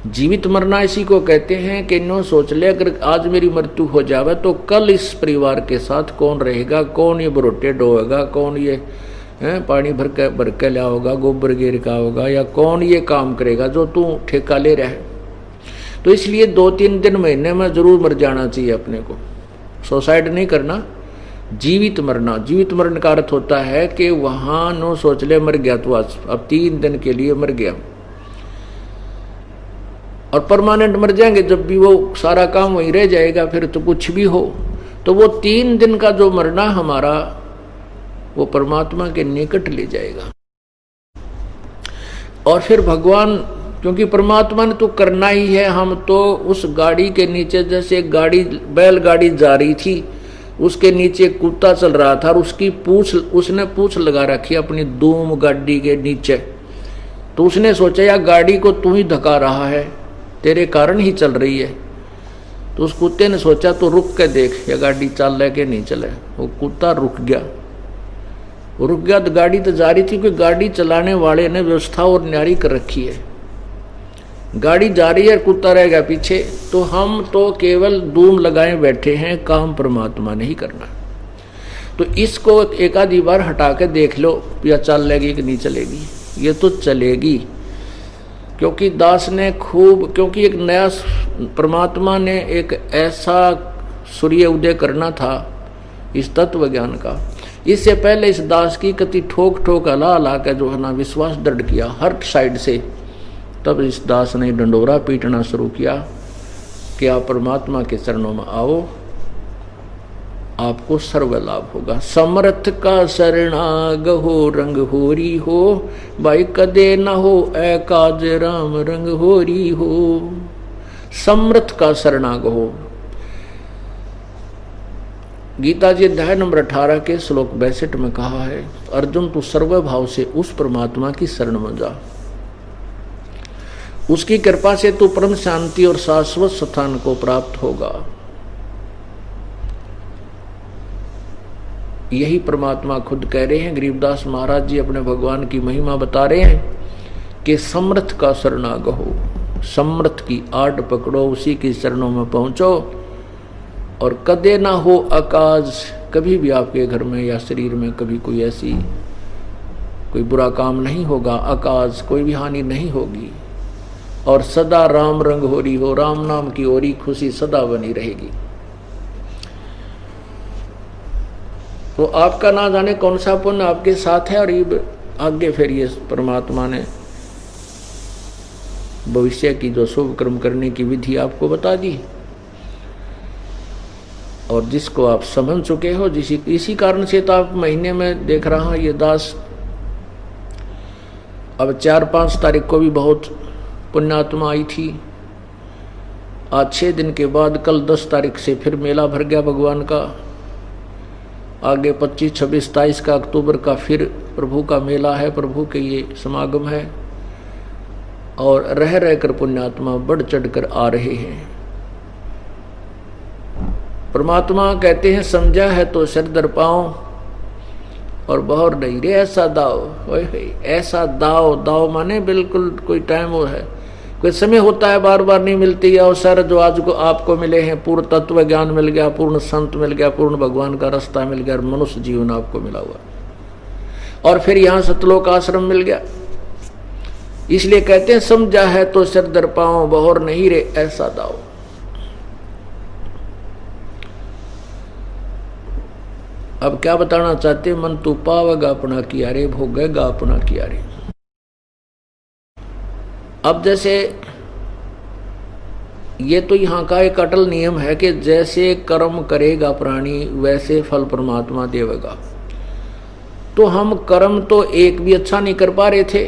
जीवित मरना इसी को कहते हैं कि नो सोच ले, अगर आज मेरी मृत्यु हो जावे तो कल इस परिवार के साथ कौन रहेगा, कौन ये बरोटे डोएगा, कौन ये पानी भर के लिया होगा, गोबर गिर का होगा, या कौन ये काम करेगा जो तू ठेका ले रहा है। तो इसलिए 2-3 दिन महीने में जरूर मर जाना चाहिए अपने को, सुसाइड नहीं करना, जीवित मरना। जीवित मरण का अर्थ होता है कि वहां नो सोच ले मर गया तो आज अब 3 दिन के लिए मर गया, और परमानेंट मर जाएंगे जब भी वो सारा काम वहीं रह जाएगा, फिर तो कुछ भी हो। तो वो 3 दिन का जो मरना हमारा वो परमात्मा के निकट ले जाएगा। और फिर भगवान, क्योंकि परमात्मा ने तो करना ही है, हम तो उस गाड़ी के नीचे, जैसे गाड़ी बैलगाड़ी जा रही थी, उसके नीचे कुत्ता चल रहा था और उसकी पूंछ, उसने पूंछ लगा रखी अपनी धूम गाड़ी के नीचे। तो उसने सोचा यार गाड़ी को तू ही धका रहा है, तेरे कारण ही चल रही है। तो उस कुत्ते ने सोचा तो रुक के देख ये गाड़ी चल रहा है कि नहीं चले। वो कुत्ता रुक गया तो गाड़ी तो जा रही थी, क्योंकि गाड़ी चलाने वाले ने व्यवस्था और न्यारी कर रखी है। गाड़ी जा रही है, कुत्ता रह गया पीछे। तो हम तो केवल धूम लगाए बैठे हैं, काम परमात्मा ने ही करना। तो इसको एक आधी बार हटा के देख लो या चलेगी कि नहीं चलेगी। ये तो चलेगी, क्योंकि दास ने खूब, क्योंकि एक नया परमात्मा ने एक ऐसा सूर्य उदय करना था इस तत्व ज्ञान का। इससे पहले इस दास की कति ठोक ठोक हला के जो है ना विश्वास दृढ़ किया हर साइड से। तब इस दास ने डंडोरा पीटना शुरू किया कि आप परमात्मा के चरणों में आओ, आपको सर्व लाभ होगा। समर्थ का शरणाग हो, रंग होरी हो, भाई कदे न हो एकाज राम रंग होरी हो। समर्थ का शरणाग हो। गीता जी अध्याय नंबर 18 के श्लोक 62 में कहा है, अर्जुन तू सर्व भाव से उस परमात्मा की शरण में जा, उसकी कृपा से तू परम शांति और शाश्वत स्थान को प्राप्त होगा। यही परमात्मा खुद कह रहे हैं। गरीबदास महाराज जी अपने भगवान की महिमा बता रहे हैं कि समर्थ का शरणाग हो, समर्थ की आड़ पकड़ो, उसी की शरणों में पहुंचो। और कदे ना हो अकाज, कभी भी आपके घर में या शरीर में कभी कोई ऐसी कोई बुरा काम नहीं होगा, अकाज कोई भी हानि नहीं होगी। और सदा राम रंग होरी हो, राम नाम की ओरी खुशी सदा बनी रहेगी। तो आपका ना जाने कौन सा पुण्य आपके साथ है, और ये आगे फिर ये परमात्मा ने भविष्य की जो शुभ कर्म करने की विधि आपको बता दी, और जिसको आप समझ चुके हो। इसी कारण से तो आप महीने में देख रहा ये दास अब 4-5 तारीख को भी बहुत पुण्यात्मा आई थी। आज 6 दिन के बाद कल 10 तारीख से फिर मेला भर गया भगवान का। आगे 25, 26, 27 का अक्टूबर का फिर प्रभु का मेला है, प्रभु के ये समागम है। और रह रहकर पुण्यात्मा बढ़ चढ़कर आ रहे हैं। परमात्मा कहते हैं समझा है तो सिर दर पाओ और बहर नहीं रे ऐसा दाव। ऐसा दाव माने बिल्कुल कोई टाइम वो है, कोई समय होता है, बार बार नहीं मिलती है अवसर। जो आज को आपको मिले हैं, पूर्ण तत्व ज्ञान मिल गया, पूर्ण संत मिल गया, पूर्ण भगवान का रास्ता मिल गया, मनुष्य जीवन आपको मिला हुआ, और फिर यहाँ सतलोक आश्रम मिल गया। इसलिए कहते हैं समझा है तो सिर दर पाओ, बहर नहीं रे ऐसा दाव। अब क्या बताना चाहते, मन तू पावेगा अपना किया रे, भोगेगा अपना किया रे। अब जैसे ये तो यहाँ का एक अटल नियम है कि जैसे कर्म करेगा प्राणी वैसे फल परमात्मा देवेगा। तो हम कर्म तो एक भी अच्छा नहीं कर पा रहे थे,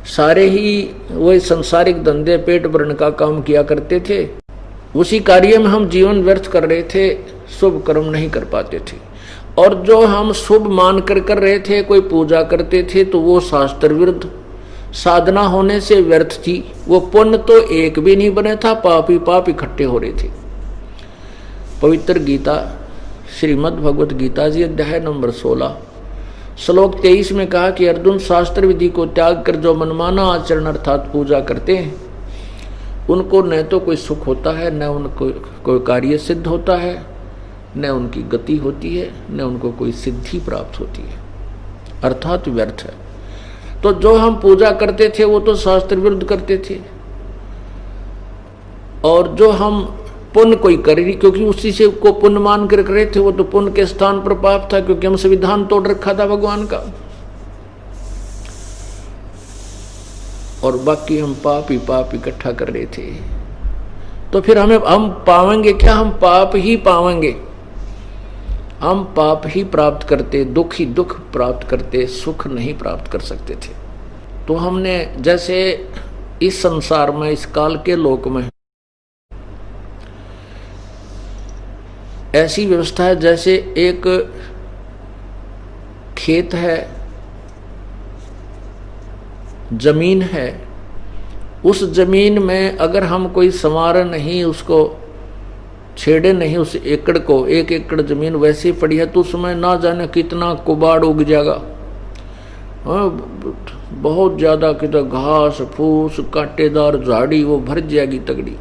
सारे ही वही संसारिक धंधे पेट भरने का काम किया करते थे, उसी कार्य में हम जीवन व्यर्थ कर रहे थे, शुभ कर्म नहीं कर पाते थे। और जो हम शुभ मान कर रहे थे, कोई पूजा करते थे, तो वो शास्त्र विरुद्ध साधना होने से व्यर्थ थी। वो पुण्य तो एक भी नहीं बने था, पाप ही पाप इकट्ठे हो रहे थे। पवित्र गीता श्रीमद् भगवत गीता जी अध्याय नंबर 16 श्लोक 23 में कहा कि अर्जुन, शास्त्र विधि को त्याग कर जो मनमाना आचरण अर्थात पूजा करते हैं उनको न तो कोई सुख होता है, न उनको कोई कार्य सिद्ध होता है, न उनकी गति होती है, न उनको कोई सिद्धि प्राप्त होती है, अर्थात व्यर्थ है। तो जो हम पूजा करते थे वो तो शास्त्र विरुद्ध करते थे, और जो हम पुण्य कोई करेगी, क्योंकि उसी से को पुण्य मान कर रहे थे, वो तो पुण्य के स्थान पर पाप था, क्योंकि हम संविधान तोड़ रखा था भगवान का, और बाकी हम पाप ही पाप इकट्ठा कर रहे थे। तो फिर हम पावेंगे क्या? हम पाप ही पावेंगे। हम पाप ही प्राप्त करते, दुख ही दुख प्राप्त करते, सुख नहीं प्राप्त कर सकते थे। तो हमने जैसे इस संसार में, इस काल के लोक में ऐसी व्यवस्था है जैसे एक खेत है, जमीन है, उस जमीन में अगर हम कोई संवार नहीं, उसको छेड़े नहीं, उस एकड़ को, 1 एकड़ जमीन वैसे पड़ी है तो उसमें ना जाने कितना कुबाड़ उग जाएगा, बहुत ज्यादा कितना घास फूस कांटेदार झाड़ी वो भर जाएगी तगड़ी।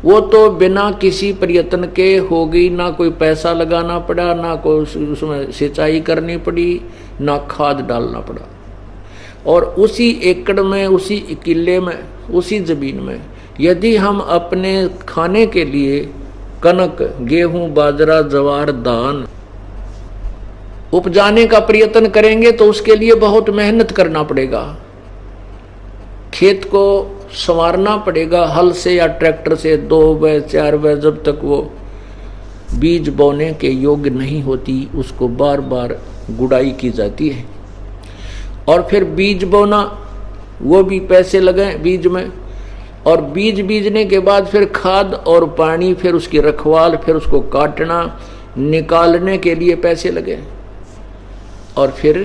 वो तो बिना किसी प्रयत्न के होगी, ना कोई पैसा लगाना पड़ा, ना कोई उसमें सिंचाई करनी पड़ी, ना खाद डालना पड़ा। और उसी एकड़ में, उसी किले में, उसी जमीन में यदि हम अपने खाने के लिए कनक, गेहूं, बाजरा, ज्वार, धान उपजाने का प्रयत्न करेंगे तो उसके लिए बहुत मेहनत करना पड़ेगा। खेत को संवारना पड़ेगा हल से या ट्रैक्टर से 2 व 4 व, जब तक वो बीज बोने के योग्य नहीं होती उसको बार बार गुड़ाई की जाती है। और फिर बीज बोना, वो भी पैसे लगे बीज में, और बीज बीजने के बाद फिर खाद और पानी, फिर उसकी रखवाल, फिर उसको काटना, निकालने के लिए पैसे लगे, और फिर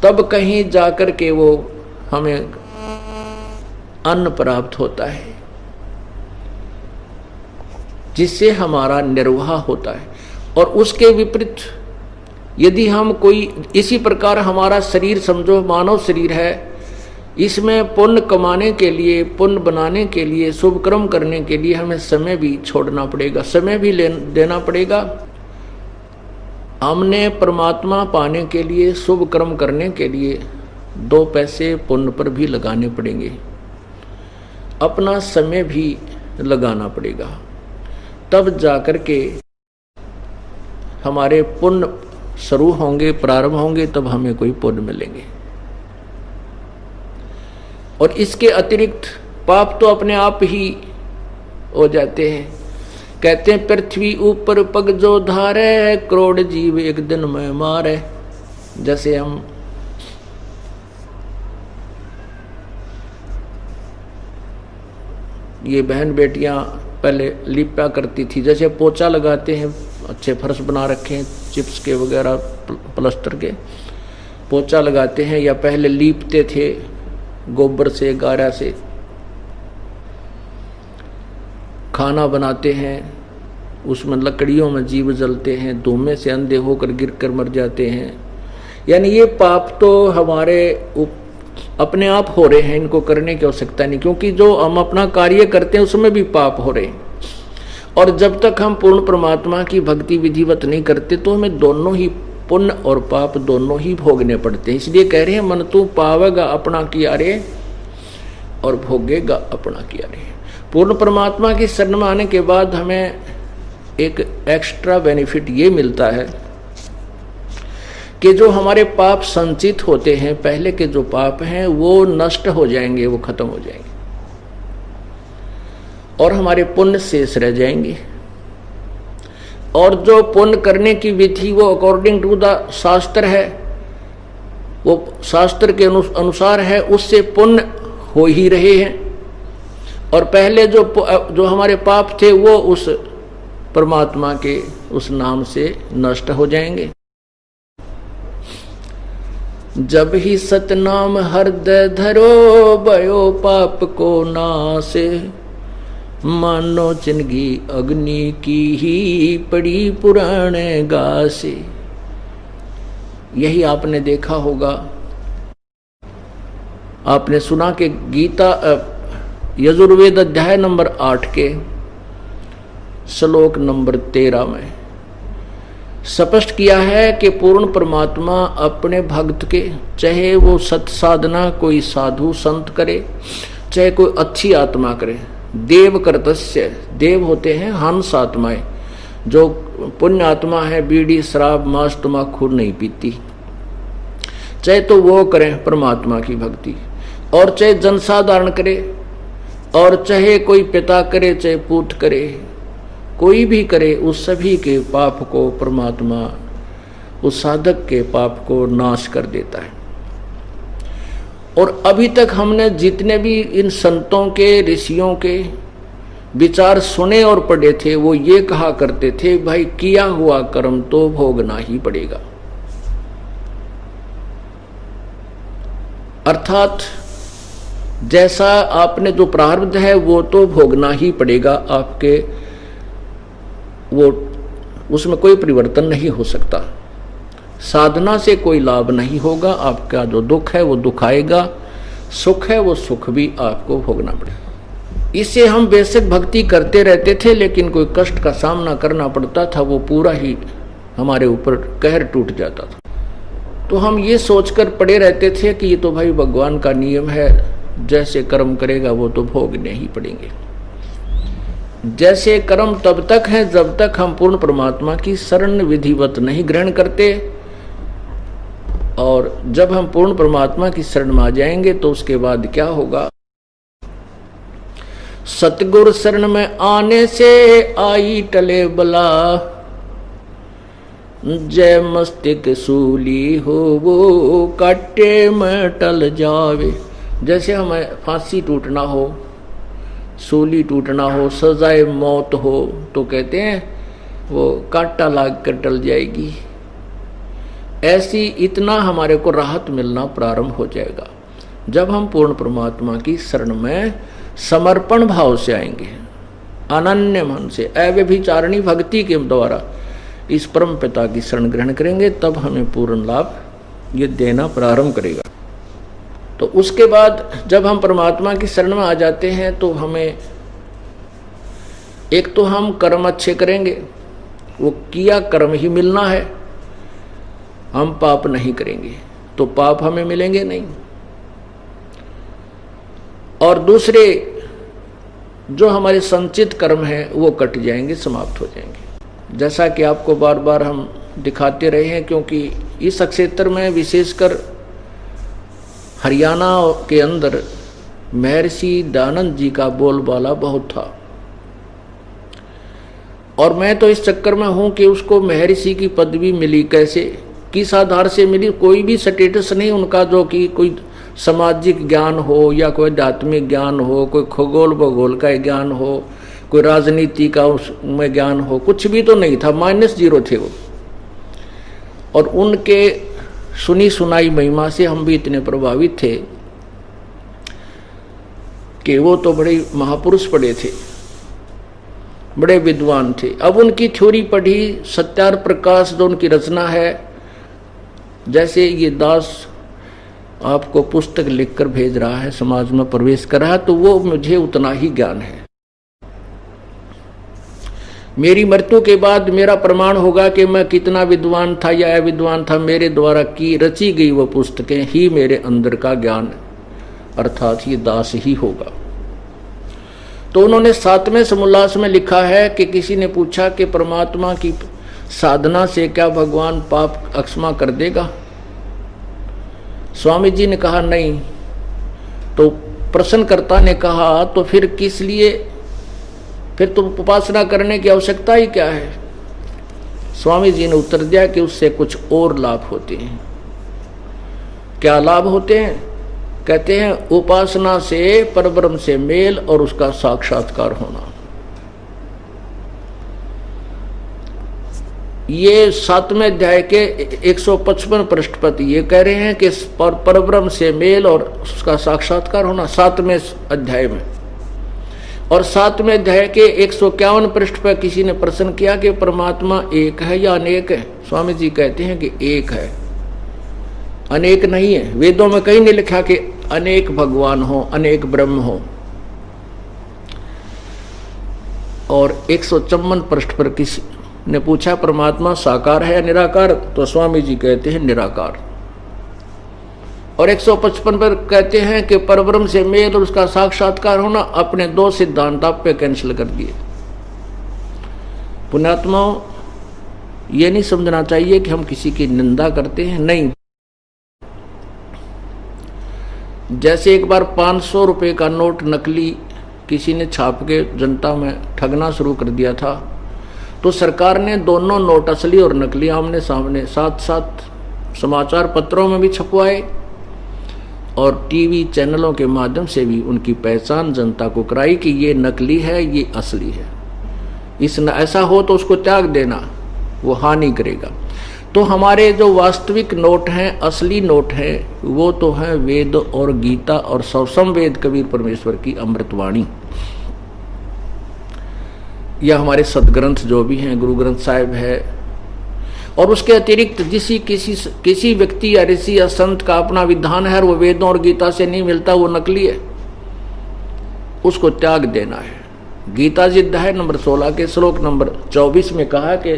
तब कहीं जाकर के वो हमें अन्न प्राप्त होता है जिससे हमारा निर्वाह होता है। और उसके विपरीत यदि हम कोई, इसी प्रकार हमारा शरीर समझो मानव शरीर है, इसमें पुण्य कमाने के लिए, पुण्य बनाने के लिए, शुभ कर्म करने के लिए हमें समय भी छोड़ना पड़ेगा, समय भी देना पड़ेगा। हमने परमात्मा पाने के लिए, शुभ कर्म करने के लिए 2 पैसे पुण्य पर भी लगाने पड़ेंगे, अपना समय भी लगाना पड़ेगा, तब जाकर के हमारे पुण्य शुरू होंगे, प्रारंभ होंगे, तब हमें कोई पुण्य मिलेंगे। और इसके अतिरिक्त पाप तो अपने आप ही हो जाते हैं। कहते हैं पृथ्वी ऊपर पग जो धारे, करोड़ जीव एक दिन में मारे। जैसे हम ये बहन बेटियां पहले लिपा करती थी, जैसे पोछा लगाते हैं, अच्छे फर्श बना रखे हैं चिप्स के वगैरह प्लास्टर के, पोछा लगाते हैं, या पहले लीपते थे गोबर से, गारा से, खाना बनाते हैं, उसमें लकड़ियों में जीव जलते हैं, धुएं से अंधे होकर गिरकर मर जाते हैं। यानी ये पाप तो हमारे अपने आप हो रहे हैं, इनको करने की आवश्यकता नहीं, क्योंकि जो हम अपना कार्य करते हैं उसमें भी पाप हो रहे हैं। और जब तक हम पूर्ण परमात्मा की भक्ति विधिवत नहीं करते तो हमें दोनों ही, पुण्य और पाप दोनों ही भोगने पड़ते हैं। इसलिए कह रहे हैं मन तू पावेगा अपना किया रे, और भोगेगा अपना किया रे। पूर्ण परमात्मा की शरण में आने के बाद हमें एक एक्स्ट्रा बेनिफिट ये मिलता है कि जो हमारे पाप संचित होते हैं, पहले के जो पाप हैं वो नष्ट हो जाएंगे, वो खत्म हो जाएंगे, और हमारे पुण्य शेष रह जाएंगे। और जो पुण्य करने की विधि वो अकॉर्डिंग टू द शास्त्र है, वो शास्त्र के अनुसार है, उससे पुण्य हो ही रहे हैं। और पहले जो हमारे पाप थे वो उस परमात्मा के उस नाम से नष्ट हो जाएंगे। जब ही सतनाम हृदय धरो, भयो पाप को नासे, मानो चिन्हगी अग्नि की ही पड़ी पुराने गासे। यही आपने देखा होगा, आपने सुना कि गीता यजुर्वेद अध्याय नंबर 8 के श्लोक नंबर 13 में स्पष्ट किया है कि पूर्ण परमात्मा अपने भक्त के, चाहे वो सत साधना कोई साधु संत करे, चाहे कोई अच्छी आत्मा करे, देव कर्तस्य, देव होते हैं हंस आत्माएं, जो पुण्य आत्मा है बीड़ी शराब मांस तम्बाकू नहीं पीती, चाहे तो वो करें परमात्मा की भक्ति, और चाहे जनसाधारण करे, और चाहे कोई पिता करे चाहे पूत करे, कोई भी करे, उस सभी के पाप को परमात्मा उस साधक के पाप को नाश कर देता है। और अभी तक हमने जितने भी इन संतों के ऋषियों के विचार सुने और पढ़े थे, वो ये कहा करते थे, भाई किया हुआ कर्म तो भोगना ही पड़ेगा। अर्थात जैसा आपने जो प्रारब्ध है वो तो भोगना ही पड़ेगा आपके, वो उसमें कोई परिवर्तन नहीं हो सकता। साधना से कोई लाभ नहीं होगा, आपका जो दुख है वो दुख आएगा, सुख है वो सुख भी आपको भोगना पड़ेगा। इससे हम बेशक भक्ति करते रहते थे, लेकिन कोई कष्ट का सामना करना पड़ता था, वो पूरा ही हमारे ऊपर कहर टूट जाता था। तो हम ये सोचकर पड़े रहते थे कि ये तो भाई भगवान का नियम है, जैसे कर्म करेगा वो तो भोगने ही पड़ेंगे। जैसे कर्म तब तक है जब तक हम पूर्ण परमात्मा की शरण विधिवत नहीं ग्रहण करते, और जब हम पूर्ण परमात्मा की शरण में आ जाएंगे तो उसके बाद क्या होगा? सतगुरु शरण में आने से आई टले बला, जय मस्तिष्क सूली हो वो काटे में टल जावे। जैसे हमें फांसी टूटना हो, सूली टूटना हो, सजाए मौत हो, तो कहते हैं वो कांटा लाग कर टल जाएगी। ऐसी इतना हमारे को राहत मिलना प्रारंभ हो जाएगा जब हम पूर्ण परमात्मा की शरण में समर्पण भाव से आएंगे, अनन्य मन से अव्यभिचारिणी भक्ति के द्वारा इस परम पिता की शरण ग्रहण करेंगे, तब हमें पूर्ण लाभ ये देना प्रारंभ करेगा। तो उसके बाद जब हम परमात्मा की शरण में आ जाते हैं तो हमें एक तो हम कर्म अच्छे करेंगे, वो किया कर्म ही मिलना है, हम पाप नहीं करेंगे तो पाप हमें मिलेंगे नहीं। और दूसरे जो हमारे संचित कर्म हैं वो कट जाएंगे, समाप्त हो जाएंगे। जैसा कि आपको बार बार हम दिखाते रहे हैं, क्योंकि इस क्षेत्र में विशेषकर हरियाणा के अंदर महर्षि दयानंद जी का बोलबाला बहुत था, और मैं तो इस चक्कर में हूं कि उसको महर्षि की पदवी मिली कैसे, किस आधार से मिली। कोई भी स्टेटस नहीं उनका जो कि कोई सामाजिक ज्ञान हो या कोई आध्यात्मिक ज्ञान हो, कोई खगोल भूगोल का ज्ञान हो, कोई राजनीति का उसमें ज्ञान हो, कुछ भी तो नहीं था, -0 थे वो। और उनके सुनी सुनाई महिमा से हम भी इतने प्रभावित थे कि वो तो बड़े महापुरुष पढ़े थे, बड़े विद्वान थे। अब उनकी थ्योरी पढ़ी, सत्यार प्रकाश जो उनकी रचना है, जैसे ये दास आपको पुस्तक लिखकर भेज रहा है, समाज में प्रवेश कर रहा है, तो वो मुझे उतना ही ज्ञान है। मेरी मृत्यु के बाद मेरा प्रमाण होगा कि मैं कितना विद्वान था या अविद्वान था, मेरे द्वारा की रची गई वो पुस्तकें ही मेरे अंदर का ज्ञान अर्थात ये दास ही होगा। तो उन्होंने 7वें समोल्लास में लिखा है कि किसी ने पूछा कि परमात्मा की साधना से क्या भगवान पाप अक्षमा कर देगा? स्वामी जी ने कहा नहीं। तो प्रश्नकर्ता ने कहा तो फिर किस लिए, फिर तो उपासना करने की आवश्यकता ही क्या है? स्वामी जी ने उत्तर दिया कि उससे कुछ और लाभ होते हैं। क्या लाभ होते हैं? कहते हैं उपासना से परब्रह्म से मेल और उसका साक्षात्कार होना। ये 7वें अध्याय के 155 पृष्ठ पर ये कह रहे हैं कि परब्रह्म से मेल और उसका साक्षात्कार होना 7वें अध्याय में। और 7वें अध्याय के 151 पृष्ठ पर किसी ने प्रश्न किया कि परमात्मा एक है या अनेक है? स्वामी जी कहते हैं कि एक है। अनेक नहीं है। वेदों में कहीं नहीं लिखा कि अनेक भगवान हो, अनेक ब्रह्म हो। और 154 पृष्ठ पर किसी ने पूछा परमात्मा साकार है या निराकार, तो स्वामी जी कहते हैं निराकार। और 155 पर कहते हैं कि परब्रह्म से मेल और उसका साक्षात्कार होना, अपने 2 सिद्धांत आप पे कैंसिल कर दिए। पुण्यात्माओं, ये नहीं समझना चाहिए कि हम किसी की निंदा करते हैं, नहीं। जैसे एक बार 500 रुपए का नोट नकली किसी ने छाप के जनता में ठगना शुरू कर दिया था, तो सरकार ने दोनों नोट असली और नकली आमने सामने साथ साथ समाचार पत्रों में भी छपवाए और टीवी चैनलों के माध्यम से भी उनकी पहचान जनता को कराई कि ये नकली है, ये असली है। ऐसा हो तो उसको त्याग देना, वो हानि करेगा। तो हमारे जो वास्तविक नोट हैं, असली नोट हैं, वो तो हैं वेद और गीता और सवसम वेद कबीर परमेश्वर की अमृतवाणी, या हमारे सदग्रंथ जो भी हैं, गुरु ग्रंथ साहिब है। और उसके अतिरिक्त किसी व्यक्ति या ऋषि या संत का अपना विधान है और वो वेदों और गीता से नहीं मिलता, वो नकली है, उसको त्याग देना है। गीता जी अध्याय नंबर 16 के श्लोक नंबर 24 में कहा कि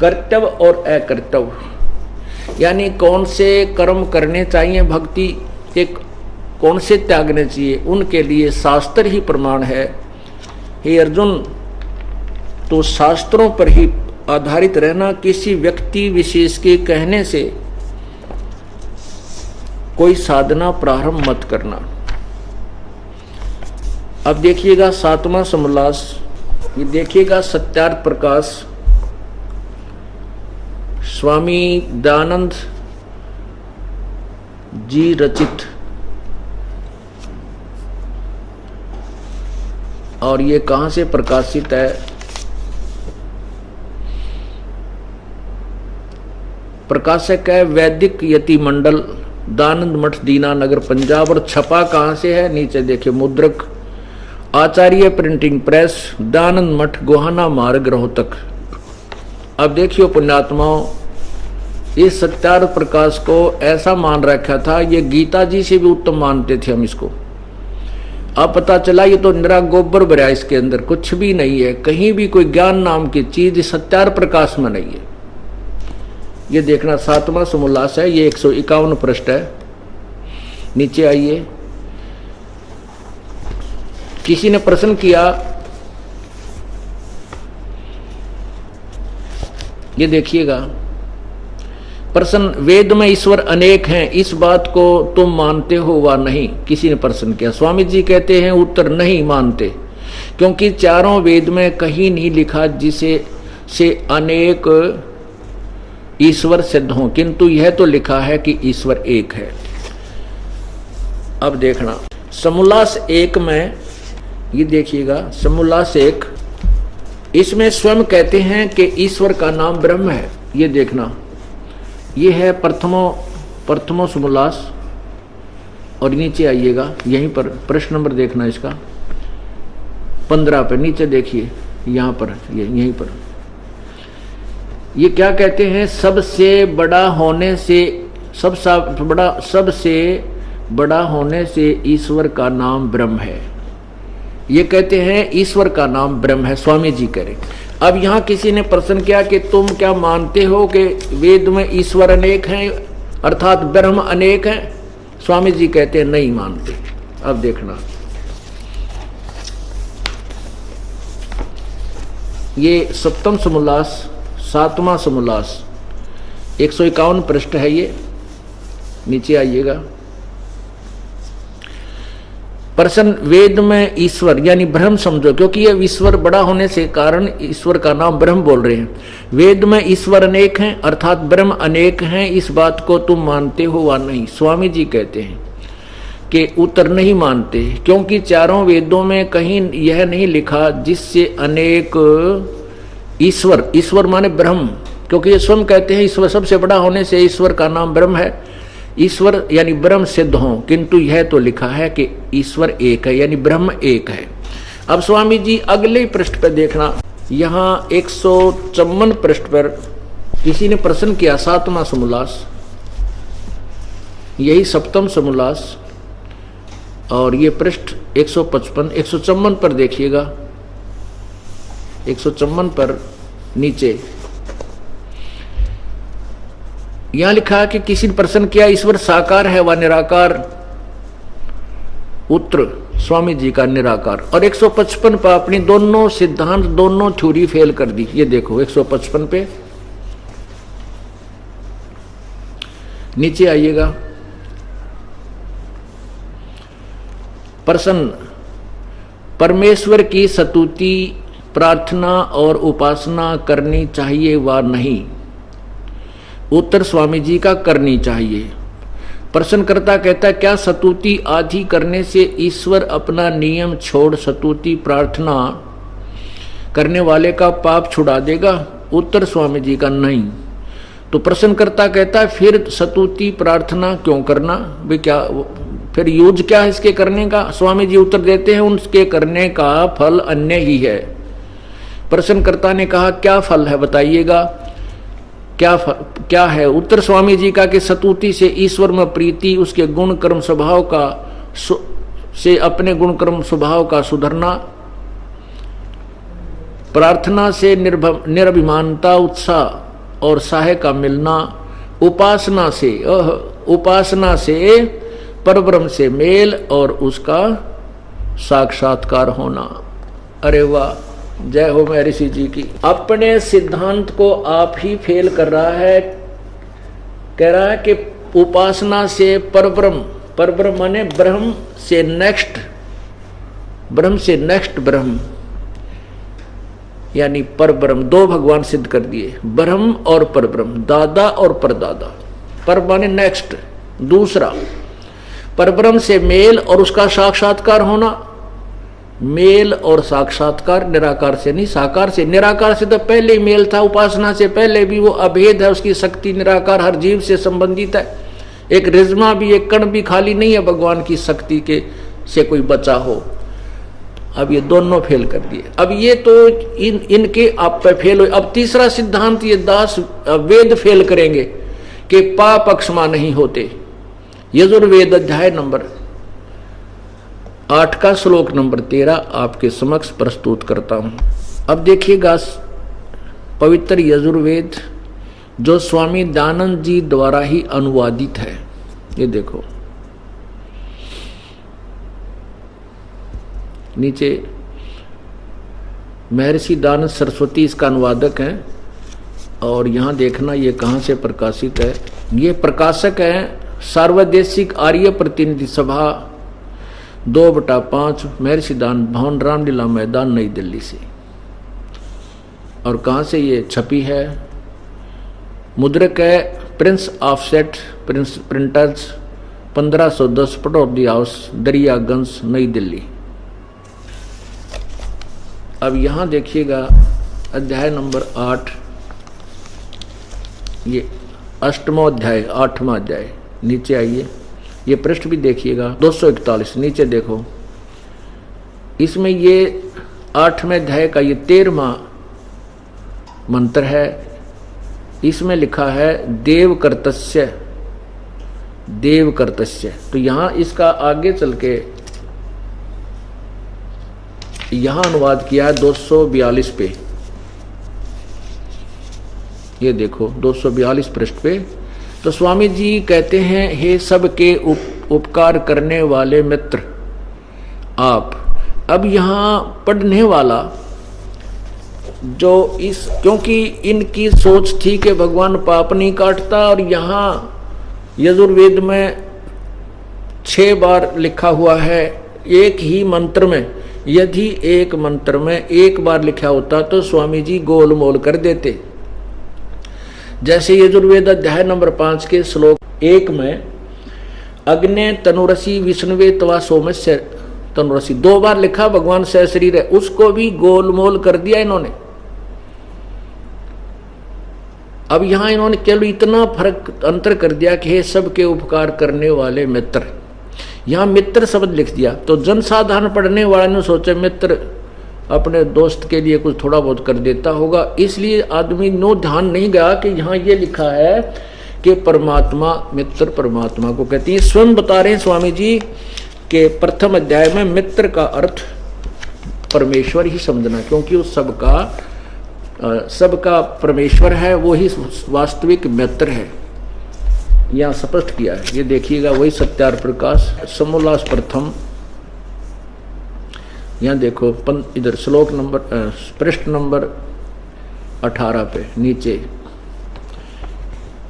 कर्तव्य और अकर्तव्य, यानी कौन से कर्म करने चाहिए भक्ति के, कौन से त्यागने चाहिए, उनके लिए शास्त्र ही प्रमाण है। हे अर्जुन, तो शास्त्रों पर ही आधारित रहना, किसी व्यक्ति विशेष के कहने से कोई साधना प्रारंभ मत करना। अब देखिएगा 7वां समोल्लास, ये देखिएगा सत्यार्थ प्रकाश, स्वामी दयानंद जी रचित, और ये कहां से प्रकाशित है? प्रकाशक है वैदिक यति मंडल, दानंद मठ, दीनानगर, पंजाब। और छपा कहां से है? नीचे देखिए, मुद्रक आचार्य प्रिंटिंग प्रेस, दानंद मठ, गोहाना मार्ग, रोहतक। अब देखियो पुण्यात्माओं, इस सत्यार्थ प्रकाश को ऐसा मान रखा था, ये गीता जी से भी उत्तम मानते थे हम इसको। अब पता चला ये तो निरा गोबर भरा, इसके अंदर कुछ भी नहीं है, कहीं भी कोई ज्ञान नाम की चीज सत्यार्थ प्रकाश में नहीं है। ये देखना 7वां समोल्लास है, ये 151 पृष्ठ है। नीचे आइए, किसी ने प्रश्न किया, ये देखिएगा प्रश्न, वेद में ईश्वर अनेक हैं, इस बात को तुम मानते हो वा नहीं? किसी ने प्रश्न किया। स्वामी जी कहते हैं उत्तर, नहीं मानते, क्योंकि चारों वेद में कहीं नहीं लिखा जिसे से अनेक ईश्वर सिद्ध हों, किंतु यह तो लिखा है कि ईश्वर एक है। अब देखना समोल्लास 1 में, ये देखिएगा समोल्लास 1, इसमें स्वयं कहते हैं कि ईश्वर का नाम ब्रह्म है। ये देखना, ये है प्रथमो समोल्लास। और नीचे आइएगा, यहीं पर प्रश्न नंबर देखना इसका 15 पे, नीचे देखिए, यहां पर यहीं पर ये क्या कहते हैं? सबसे बड़ा होने से, सबसे बड़ा होने से ईश्वर का नाम ब्रह्म है। ये कहते हैं ईश्वर का नाम ब्रह्म है, स्वामी जी कह रहे। अब यहां किसी ने प्रश्न किया कि तुम क्या मानते हो कि वेद में ईश्वर अनेक हैं, अर्थात ब्रह्म अनेक हैं? स्वामी जी कहते हैं नहीं मानते। अब देखना, ये 7वां समोल्लास, 7वां समोल्लास, 151 पृष्ठ है ये। नीचे आइएगा, प्रश्न, वेद में ईश्वर यानी ब्रह्म समझो, क्योंकि ये ईश्वर बड़ा होने से कारण ईश्वर का नाम ब्रह्म बोल रहे हैं। वेद में ईश्वर अनेक हैं, अर्थात ब्रह्म अनेक हैं, इस बात को तुम मानते हो वा नहीं? स्वामी जी कहते हैं कि उत्तर, नहीं मानते, क्योंकि चारों वेदों में कहीं यह नहीं लिखा जिससे अनेक ईश्वर, ईश्वर माने ब्रह्म, क्योंकि ये स्वयं कहते हैं ईश्वर सबसे बड़ा होने से ईश्वर का नाम ब्रह्म है, ईश्वर यानी ब्रह्म सिद्ध हो, किंतु यह तो लिखा है कि ईश्वर एक है, यानी ब्रह्म एक है। अब स्वामी जी अगले पृष्ठ पर देखना, यहाँ 154 पृष्ठ पर किसी ने प्रश्न किया 7वां समोल्लास, यही 7वां समोल्लास, और ये पृष्ठ 155 154 पर देखिएगा, 154 पर नीचे यहां लिखा है कि किसी ने प्रश्न किया ईश्वर साकार है व निराकार? उत्तर स्वामी जी का निराकार। और 155 पर अपनी दोनों सिद्धांत, दोनों थ्योरी फेल कर दी। ये देखो 155 पे नीचे आइएगा। प्रश्न, परमेश्वर की स्तुति, प्रार्थना और उपासना करनी चाहिए व नहीं? उत्तर स्वामी जी का करनी चाहिए। प्रश्नकर्ता कहता है क्या स्तुति आदि करने से ईश्वर अपना नियम छोड़ स्तुति प्रार्थना करने वाले का पाप छुड़ा देगा? उत्तर स्वामी जी का नहीं। तो प्रश्नकर्ता कहता है फिर स्तुति प्रार्थना क्यों करना, वे क्या फिर यूज क्या है इसके करने का? स्वामी जी उत्तर देते हैं उनके करने का फल अन्य ही है। प्रश्नकर्ता ने कहा क्या फल है बताइएगा, क्या है? उत्तर स्वामी जी का कि स्तुति से ईश्वर में प्रीति, उसके गुण कर्म स्वभाव का से अपने गुण कर्म स्वभाव का सुधरना, प्रार्थना से निरभिमानता उत्साह और सहाय का मिलना, उपासना से परब्रह्म से मेल और उसका साक्षात्कार होना। अरे वाह, जय हो महर्षि जी की। अपने सिद्धांत को आप ही फेल कर रहा है। कह रहा है कि उपासना से परब्रह्म, परब्रह्म माने ब्रह्म से नेक्स्ट, ब्रह्म से नेक्स्ट ब्रह्म, यानी परब्रह्म। दो भगवान सिद्ध कर दिए, ब्रह्म और परब्रह्म, दादा और परदादा। पर माने नेक्स्ट, दूसरा। परब्रह्म से मेल और उसका साक्षात्कार होना। मेल और साक्षात्कार निराकार से नहीं, साकार से। निराकार से तो पहले ही मेल था, उपासना से पहले भी वो अभेद है, उसकी शक्ति निराकार हर जीव से संबंधित है। एक रिज्मा भी, एक कण भी खाली नहीं है भगवान की शक्ति के से कोई बचा हो। अब ये दोनों फेल कर दिए। अब ये तो इनके आप पे फेल हुए। अब तीसरा सिद्धांत ये दास वेद फेल करेंगे कि पाप अक्षमा नहीं होते। यजुर्वेद अध्याय नंबर 8 का श्लोक नंबर 13 आपके समक्ष प्रस्तुत करता हूं। अब देखिएगा पवित्र यजुर्वेद जो स्वामी दयानंद जी द्वारा ही अनुवादित है। ये देखो नीचे महर्षि दयानंद सरस्वती इसका अनुवादक है। और यहाँ देखना ये कहाँ से प्रकाशित है। ये प्रकाशक है सार्वदेशिक आर्य प्रतिनिधि सभा 2/5 महर्षि दयानंद भवन, रामलीला मैदान, नई दिल्ली से। और कहाँ से ये छपी है? मुद्रक है Prince offset printers 1510 Pataudi house, Daryaganj, नई दिल्ली। अब यहाँ देखिएगा अध्याय नंबर 8, ये 8वां अध्याय, 8वां अध्याय। नीचे आइए, ये पृष्ठ भी देखिएगा 241। नीचे देखो, इसमें ये 8वें अध्याय का ये 13वां मंत्र है। इसमें लिखा है देव कर्तस्य, देव कर्तस्य। तो यहां इसका आगे चल के यहां अनुवाद किया है 242 पे। ये देखो 242 पृष्ठ पे। तो स्वामी जी कहते हैं हे सबके उपकार करने वाले मित्र आप। अब यहाँ पढ़ने वाला जो इस, क्योंकि इनकी सोच थी कि भगवान पाप नहीं काटता, और यहाँ यजुर्वेद में 6 बार लिखा हुआ है एक ही मंत्र में। यदि एक मंत्र में एक बार लिखा होता तो स्वामी जी गोलमोल कर देते। जैसे यजुर्वेद अध्याय नंबर 5 के श्लोक 1 में अग्ने तनुरसी विष्णुवे तवा सोमस्य तनुरसी 2 बार लिखा, भगवान सहशरीर है, उसको भी गोलमोल कर दिया इन्होंने। अब यहां इन्होंने केवल इतना फर्क अंतर कर दिया कि हे सबके उपकार करने वाले मित्र। यहां मित्र शब्द लिख दिया तो जनसाधारण पढ़ने वाले ने सोचा मित्र अपने दोस्त के लिए कुछ थोड़ा बहुत कर देता होगा। इसलिए आदमी नो ध्यान नहीं गया कि यहाँ ये लिखा है कि परमात्मा मित्र परमात्मा को कहती है। स्वयं बता रहे हैं स्वामी जी के प्रथम अध्याय में मित्र का अर्थ परमेश्वर ही समझना, क्योंकि उस सबका परमेश्वर है, वो ही वास्तविक मित्र है, यहाँ स्पष्ट किया है। ये देखिएगा वही सत्यार प्रकाश समोल्लास प्रथम, यहाँ देखो इधर श्लोक नंबर पृष्ठ नंबर 18 पे नीचे,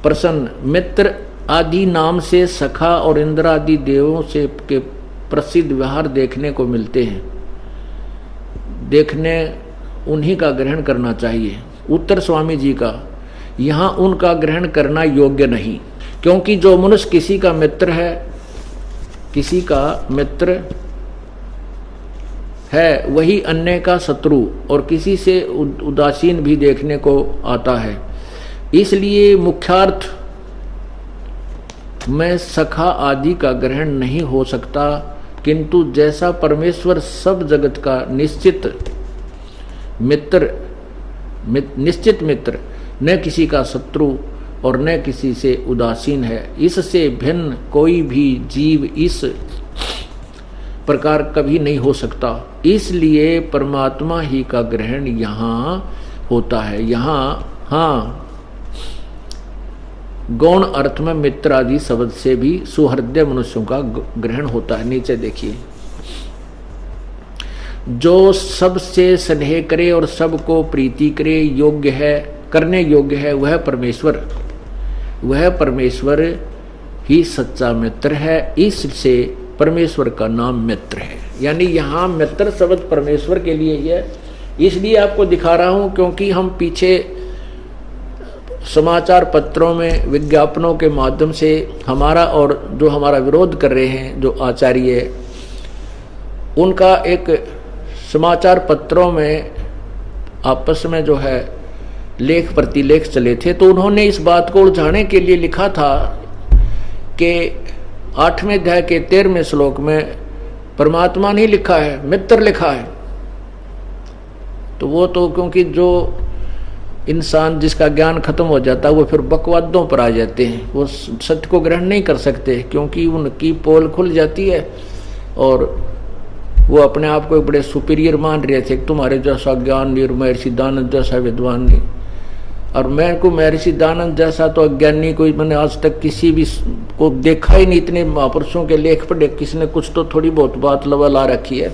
प्रसन्न मित्र आदि नाम से सखा और इंद्र आदि देवों से के प्रसिद्ध व्यवहार देखने को मिलते हैं, देखने उन्हीं का ग्रहण करना चाहिए। उत्तर स्वामी जी का, यहाँ उनका ग्रहण करना योग्य नहीं, क्योंकि जो मनुष्य किसी का मित्र है, किसी का मित्र है, वही अन्य का शत्रु और किसी से उदासीन भी देखने को आता है। इसलिए मुख्यार्थ में सखा आदि का ग्रहण नहीं हो सकता, किंतु जैसा परमेश्वर सब जगत का निश्चित मित्र, न किसी का शत्रु और न किसी से उदासीन है, इससे भिन्न कोई भी जीव इस प्रकार कभी नहीं हो सकता। इसलिए परमात्मा ही का ग्रहण यहाँ होता है। यहाँ हाँ गौण अर्थ में मित्र आदि शब्द से भी सुहृदय मनुष्यों का ग्रहण होता है। नीचे देखिए, जो सबसे स्नेह करे और सबको प्रीति करे योग्य है, करने योग्य है, वह परमेश्वर ही सच्चा मित्र है। इससे परमेश्वर का नाम मित्र है। यानी यहाँ मित्र शब्द परमेश्वर के लिए ही है। इसलिए आपको दिखा रहा हूं क्योंकि हम पीछे समाचार पत्रों में विज्ञापनों के माध्यम से हमारा और जो हमारा विरोध कर रहे हैं जो आचार्य, उनका एक समाचार पत्रों में आपस में जो है लेख प्रतिलेख चले थे, तो उन्होंने इस बात को उलझाने के लिए लिखा था कि 8वें अध्याय के 13वें श्लोक में परमात्मा नहीं लिखा है, मित्र लिखा है। तो वो तो क्योंकि जो इंसान जिसका ज्ञान खत्म हो जाता है वो फिर बकवादों पर आ जाते हैं, वो सत्य को ग्रहण नहीं कर सकते, क्योंकि उनकी पोल खुल जाती है और वो अपने आप को एक बड़े सुपीरियर मान रहे थे। तुम्हारे जैसा ज्ञान नहीं, महर्षि दानंद जैसा विद्वान नहीं, और मैं को महर्षि दानंद जैसा तो अज्ञानी कोई मैंने आज तक किसी भी को देखा ही नहीं। इतने महापुरुषों के लेख पढ़े, किसी ने कुछ तो थोड़ी बहुत बात लवा ला रखी है।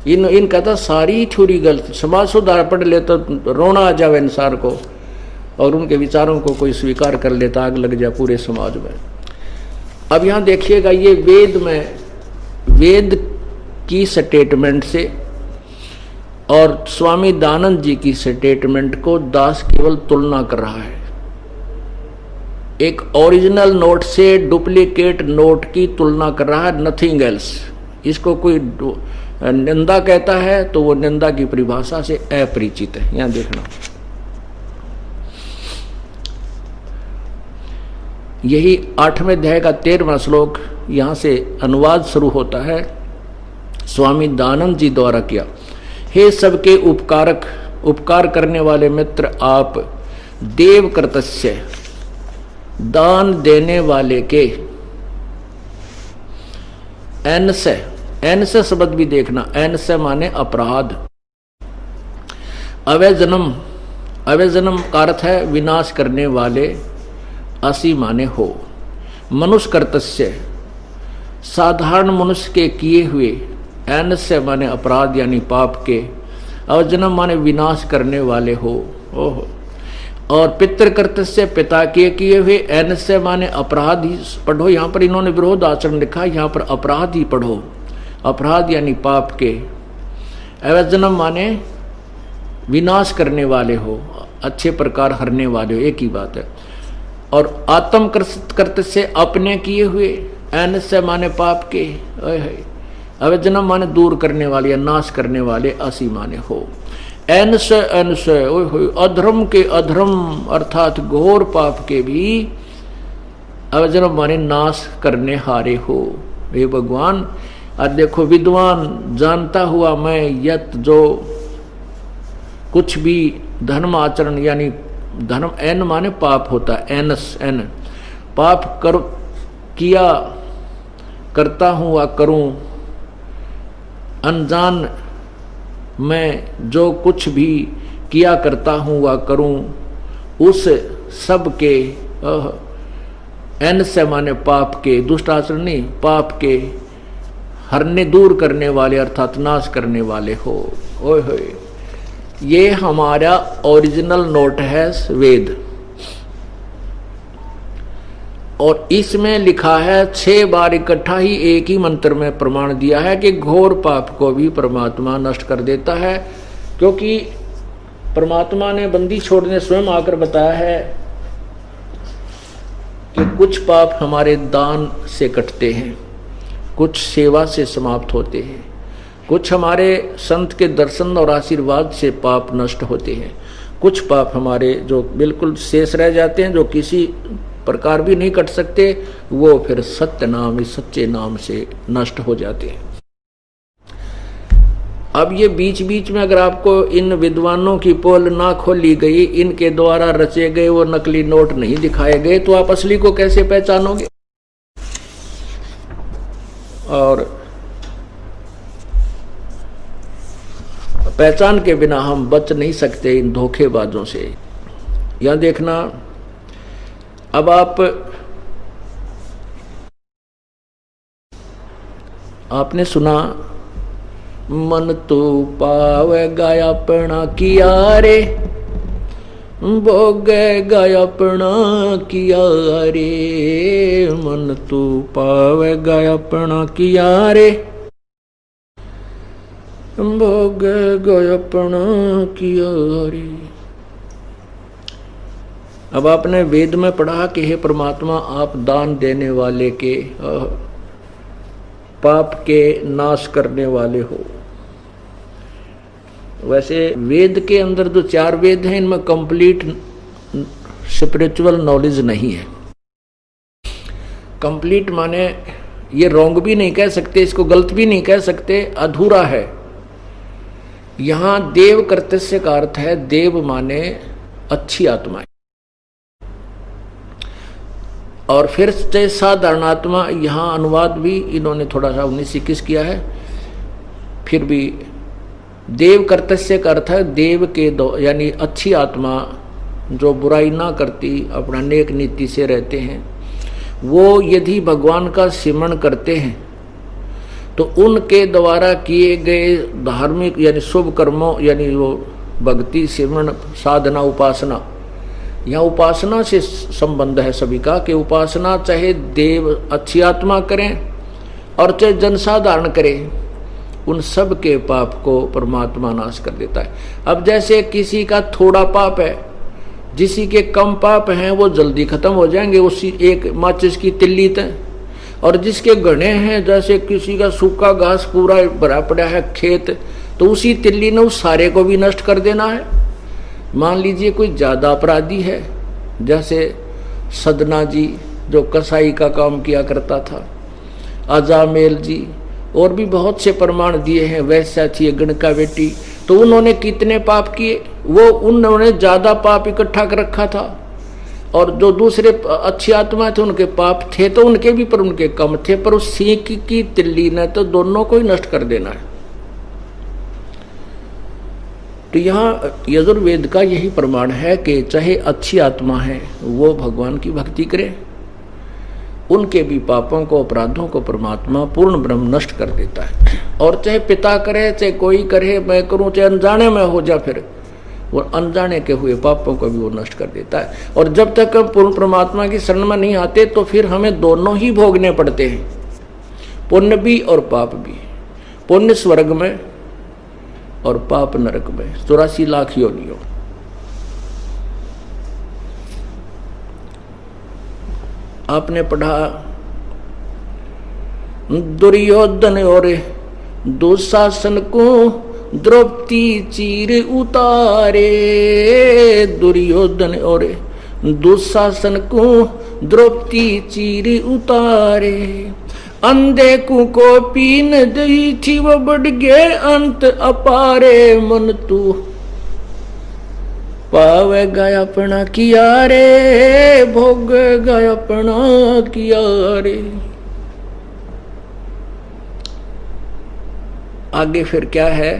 इनका तो सारी थ्योरी गलत। समाज सुधार पढ़ ले तो रोना आ जावे इंसान को, और उनके विचारों को कोई स्वीकार कर लेता आग लग जाए पूरे समाज में। अब यहाँ देखिएगा, ये वेद की स्टेटमेंट से और स्वामी दानंद जी की स्टेटमेंट को दास केवल तुलना कर रहा है। एक ओरिजिनल नोट से डुप्लीकेट नोट की तुलना कर रहा है, नथिंग एल्स। इसको कोई निंदा कहता है तो वो निंदा की परिभाषा से अपरिचित है। यहां देखना, यही 8वें अध्याय का 13वां श्लोक, यहां से अनुवाद शुरू होता है स्वामी दानंद जी द्वारा किया। हे सबके उपकार करने वाले मित्र, आप देव कर्तस्य दान देने वाले के एन से शब्द भी देखना, एन से माने अपराध, अवय जन्म का अर्थ है विनाश करने वाले, असी माने हो। मनुष्य कर्तस्य साधारण मनुष्य के किए हुए, एन से माने अपराध यानी पाप के, अवजन्म माने विनाश करने वाले हो। ओहो। और पितृ कर्तस्य पिता के किए हुए, एन से माने अपराध ही पढ़ो। यहाँ पर इन्होंने विरोध आचरण लिखा, यहाँ पर अपराध ही पढ़ो, अपराध यानी पाप के। अवजन्म माने विनाश करने वाले हो, अच्छे प्रकार हरने वाले हो, एक ही बात है। और आत्म कर्तस्य अपने किए हुए, एन से माने पाप के, अवजन्म माने दूर करने वाले या नाश करने वाले, असी माने हो। एन से अधर्म के, अधर्म अर्थात घोर पाप के भी अवजन्म माने नाश करने हारे हो। हे भगवान, और देखो विद्वान जानता हुआ मैं यत जो कुछ भी धर्म आचरण यानी धर्म एन माने पाप होता है एनस एन पाप कर किया करता हूँ व करूँ अनजान मैं जो कुछ भी किया करता हूँ व करूँ उस सब के एन से माने पाप के दुष्ट आचरण नहीं पाप के हरने दूर करने वाले अर्थात नाश करने वाले हो। ओए होए ये हमारा ओरिजिनल नोट है वेद और इसमें लिखा है 6 बार इकट्ठा ही एक ही मंत्र में प्रमाण दिया है कि घोर पाप को भी परमात्मा नष्ट कर देता है, क्योंकि परमात्मा ने बंदी छोड़ने स्वयं आकर बताया है कि कुछ पाप हमारे दान से कटते हैं, कुछ सेवा से समाप्त होते हैं, कुछ हमारे संत के दर्शन और आशीर्वाद से पाप नष्ट होते हैं, कुछ पाप हमारे जो बिल्कुल शेष रह जाते हैं जो किसी प्रकार भी नहीं कट सकते वो फिर सत्य नाम सच्चे नाम से नष्ट हो जाते हैं। अब ये बीच बीच में अगर आपको इन विद्वानों की पोल ना खोली गई, इनके द्वारा रचे गए वो नकली नोट नहीं दिखाए गए, तो आप असली को कैसे पहचानोगे? और पहचान के बिना हम बच नहीं सकते इन धोखेबाजों से। यहां देखना, अब आपने सुना मन तो पावेगा अपना किया रे, भोगेगा अपना किया रे, मन तो पावेगा अपना किया रे, भोगेगा अपना किया रे। अब आपने वेद में पढ़ा कि हे परमात्मा आप दान देने वाले के पाप के नाश करने वाले हो। वैसे वेद के अंदर जो 4 वेद हैं इनमें कंप्लीट स्पिरिचुअल नॉलेज नहीं है। कंप्लीट माने ये रॉन्ग भी नहीं कह सकते, इसको गलत भी नहीं कह सकते, अधूरा है। यहां देव कर्तस्य का अर्थ है देव माने अच्छी आत्माएं, और फिर से साधारण आत्मा, यहाँ अनुवाद भी इन्होंने थोड़ा सा 19-21 किया है। फिर भी देव कर्तस्य का अर्थ है देव के दो यानी अच्छी आत्मा जो बुराई ना करती, अपना नेक नीति से रहते हैं, वो यदि भगवान का सिमरण करते हैं तो उनके द्वारा किए गए धार्मिक यानी शुभ कर्मों यानी वो भक्ति सिमरण साधना उपासना, यहाँ उपासना से संबंध है सभी का कि उपासना चाहे देव अच्छी आत्मा करें और चाहे जनसाधारण करें, उन सब के पाप को परमात्मा नाश कर देता है। अब जैसे किसी का थोड़ा पाप है, जिसी के कम पाप हैं वो जल्दी खत्म हो जाएंगे उसी एक माचिस की तिल्ली तक, और जिसके घने हैं जैसे किसी का सूखा घास पूरा भरा पड़ा है खेत, तो उसी तिल्ली ने उस सारे को भी नष्ट कर देना है। मान लीजिए कोई ज्यादा अपराधी है, जैसे सदना जी जो कसाई का काम किया करता था, अजामेल जी, और भी बहुत से प्रमाण दिए हैं, वैसा थी गणका बेटी, तो उन्होंने कितने पाप किए, वो उन्होंने ज्यादा पाप इकट्ठा कर रखा था, और जो दूसरे अच्छी आत्मा थे उनके पाप थे तो उनके भी पर उनके कम थे, पर उस सीख की तिल्ली ने तो दोनों को ही नष्ट कर देना है। तो यहाँ यजुर्वेद का यही प्रमाण है कि चाहे अच्छी आत्मा है वो भगवान की भक्ति करे, उनके भी पापों को अपराधों को परमात्मा पूर्ण ब्रह्म नष्ट कर देता है। और चाहे पिता करे चाहे कोई करे, मैं करूं चाहे अनजाने में हो जा, फिर वो अनजाने के हुए पापों को भी वो नष्ट कर देता है। और जब तक हम पूर्ण परमात्मा की शरण में नहीं आते तो फिर हमें दोनों ही भोगने पड़ते हैं, पुण्य भी और पाप भी। पुण्य स्वर्ग में और पाप नरक में, 84 लाख योनियों। आपने पढ़ा दुर्योधन और दुशासन को द्रौपदी चीर उतारे, दुर्योधन और दुशासन को द्रौपदी चीर उतारे, अंधे को पीन दई थी वो बढ़ गए अंत अपारे मन तू पावेगा अपना किया रे भोगेगा अपना किया रे। आगे फिर क्या है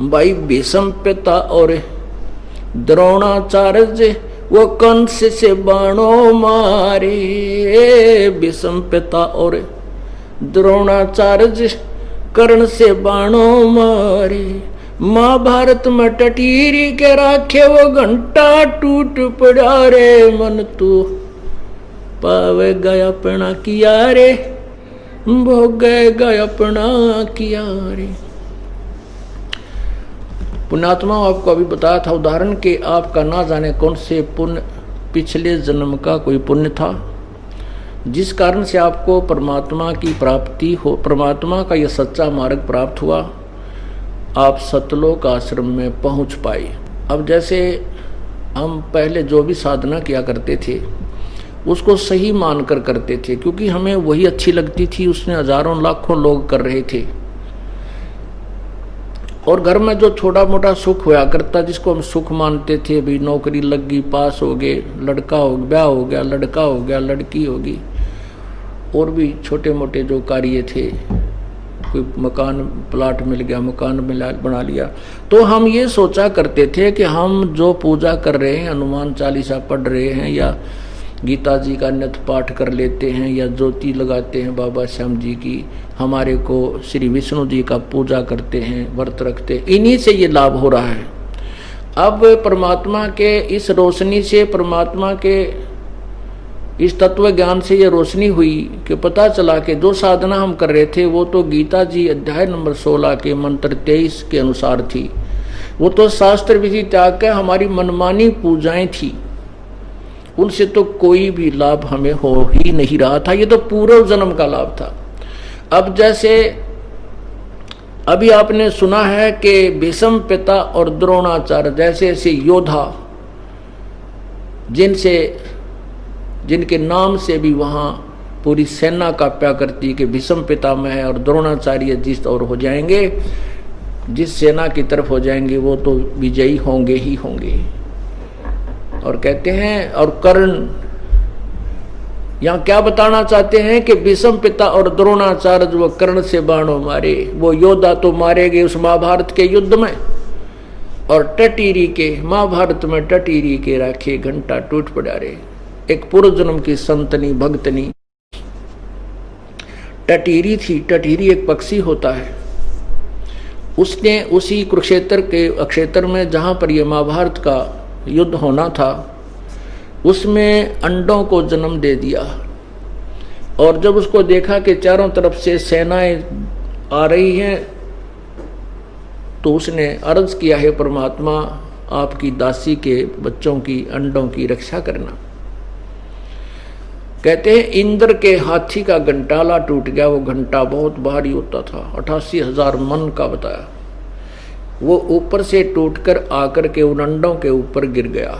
भाई, भीष्म पिता और द्रोणाचार्य वो कंस से बाणों मारे, भीष्म पिता और द्रोणाचार्य कर्ण से बाणों मारे। महाभारत में टटीरी के राखे वो घंटा टूट पड़ा रे मन तू पावेगा अपना किया रे भोगेगा अपना किया रे। पुण्यात्मा आपको अभी बताया था उदाहरण कि आपका ना जाने कौन से पुण्य पिछले जन्म का कोई पुण्य था जिस कारण से आपको परमात्मा की प्राप्ति हो, परमात्मा का यह सच्चा मार्ग प्राप्त हुआ, आप सतलोक आश्रम में पहुंच पाए। अब जैसे हम पहले जो भी साधना किया करते थे उसको सही मानकर करते थे क्योंकि हमें वही अच्छी लगती थी, उसमें हजारों लाखों लोग कर रहे थे और घर में जो छोटा मोटा सुख होया करता जिसको हम सुख मानते थे, भी नौकरी लग गई, पास हो गए, लड़का हो गया, ब्याह हो गया, लड़का हो गया, लड़की होगी, और भी छोटे मोटे जो कार्य थे, कोई मकान प्लाट मिल गया, मकान बना लिया, तो हम ये सोचा करते थे कि हम जो पूजा कर रहे हैं, हनुमान चालीसा पढ़ रहे हैं या गीता जी का नित्य पाठ कर लेते हैं या ज्योति लगाते हैं बाबा श्याम जी की, हमारे को श्री विष्णु जी का पूजा करते हैं, व्रत रखते हैं, इन्हीं से ये लाभ हो रहा है। अब परमात्मा के इस रोशनी से, परमात्मा के इस तत्व ज्ञान से ये रोशनी हुई कि पता चला कि जो साधना हम कर रहे थे वो तो गीता जी अध्याय नंबर 16 के मंत्र 23 के अनुसार थी, वो तो शास्त्र विधि त्याग के हमारी मनमानी पूजाएं थी, उनसे तो कोई भी लाभ हमें हो ही नहीं रहा था, ये तो पूर्व जन्म का लाभ था। अब जैसे अभी आपने सुना है कि भीष्म पिता और द्रोणाचार्य जैसे ऐसे योद्धा जिनके नाम से भी वहां पूरी सेना कांपा करती है कि भीष्म पिता में है और द्रोणाचार्य जिस और हो जाएंगे, जिस सेना की तरफ हो जाएंगे वो तो विजयी होंगे ही होंगे। और कहते हैं, और कर्ण यहाँ क्या बताना चाहते हैं कि भीष्म पिता और द्रोणाचार्य वो कर्ण से बाणों मारे, वो योद्धा तो मारे गए उस महाभारत के युद्ध में, और टटीरी के महाभारत में टटीरी के राखे घंटा टूट पड़ा रे। एक पूर्व जन्म की संतनी भक्तनी टटीरी थी, टटीरी एक पक्षी होता है, उसने उसी कुरुक्षेत्र के अक्षेत्र में जहां पर यह महाभारत का युद्ध होना था उसमें अंडों को जन्म दे दिया, और जब उसको देखा कि चारों तरफ से सेनाएं आ रही हैं तो उसने अर्ज किया, है परमात्मा आपकी दासी के बच्चों की अंडों की रक्षा करना। कहते हैं इंद्र के हाथी का घंटाला टूट गया, वो घंटा बहुत भारी होता था, 88,000 मन का बताया, वो ऊपर से टूटकर आकर के उन अंडों के ऊपर गिर गया।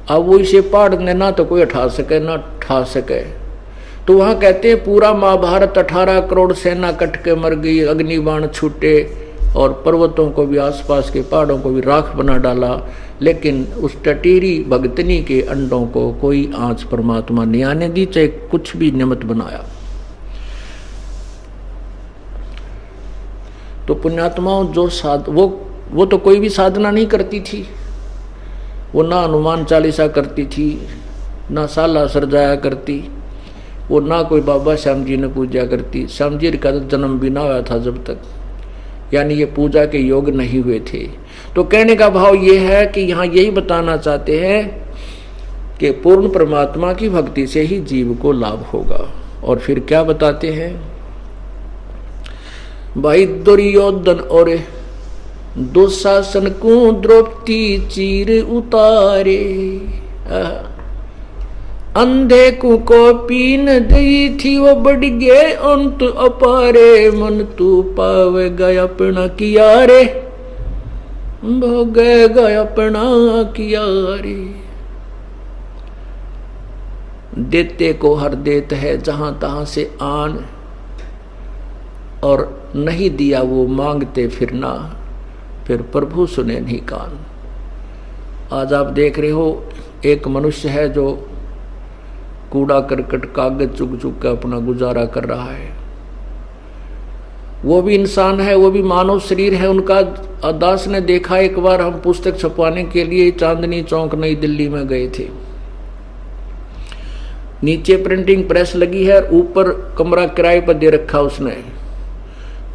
अब वो इसे पाड़ने ना तो कोई उठा सके ना उठा सके, तो वहां कहते हैं पूरा महाभारत 18 करोड़ सेना कट के मर गई, अग्निबाण छूटे और पर्वतों को भी, आसपास के पहाड़ों को भी राख बना डाला, लेकिन उस टटीरी भगतनी के अंडों को कोई आंच परमात्मा नहीं आने दी, चाहे कुछ भी निमित्त बनाया। तो पुण्यात्माओं जो वो तो कोई भी साधना नहीं करती थी, वो ना हनुमान चालीसा करती थी, ना साला सरजाया करती, वो ना कोई बाबा श्याम जी ने पूजा करती, श्याम जी का जन्म भी ना हुआ था जब तक, यानी ये पूजा के योग नहीं हुए थे। तो कहने का भाव ये है कि यहाँ यही बताना चाहते हैं कि पूर्ण परमात्मा की भक्ति से ही जीव को लाभ होगा। और फिर क्या बताते हैं भाई, दुर्योधन और दुशासन को द्रौपदी चीर उतारे, अंधे को पीन दी थी वो बढ़ गए अंत अपारे, मन तू पावेगा अपना किया रे भोगेगा अपना किया रे। देते को हर देत है जहां तहां से आन, और नहीं दिया वो मांगते फिरना, फिर प्रभु सुने नहीं कान। आज आप देख रहे हो एक मनुष्य है जो कूड़ा करकट कागज चुग चुग कर अपना गुजारा कर रहा है। वो भी इंसान है, वो भी मानव शरीर है उनका। दास ने देखा, एक बार हम पुस्तक छपवाने के लिए चांदनी चौक नई दिल्ली में गए थे। नीचे प्रिंटिंग प्रेस लगी है, ऊपर कमरा किराए पर दे रखा उसने।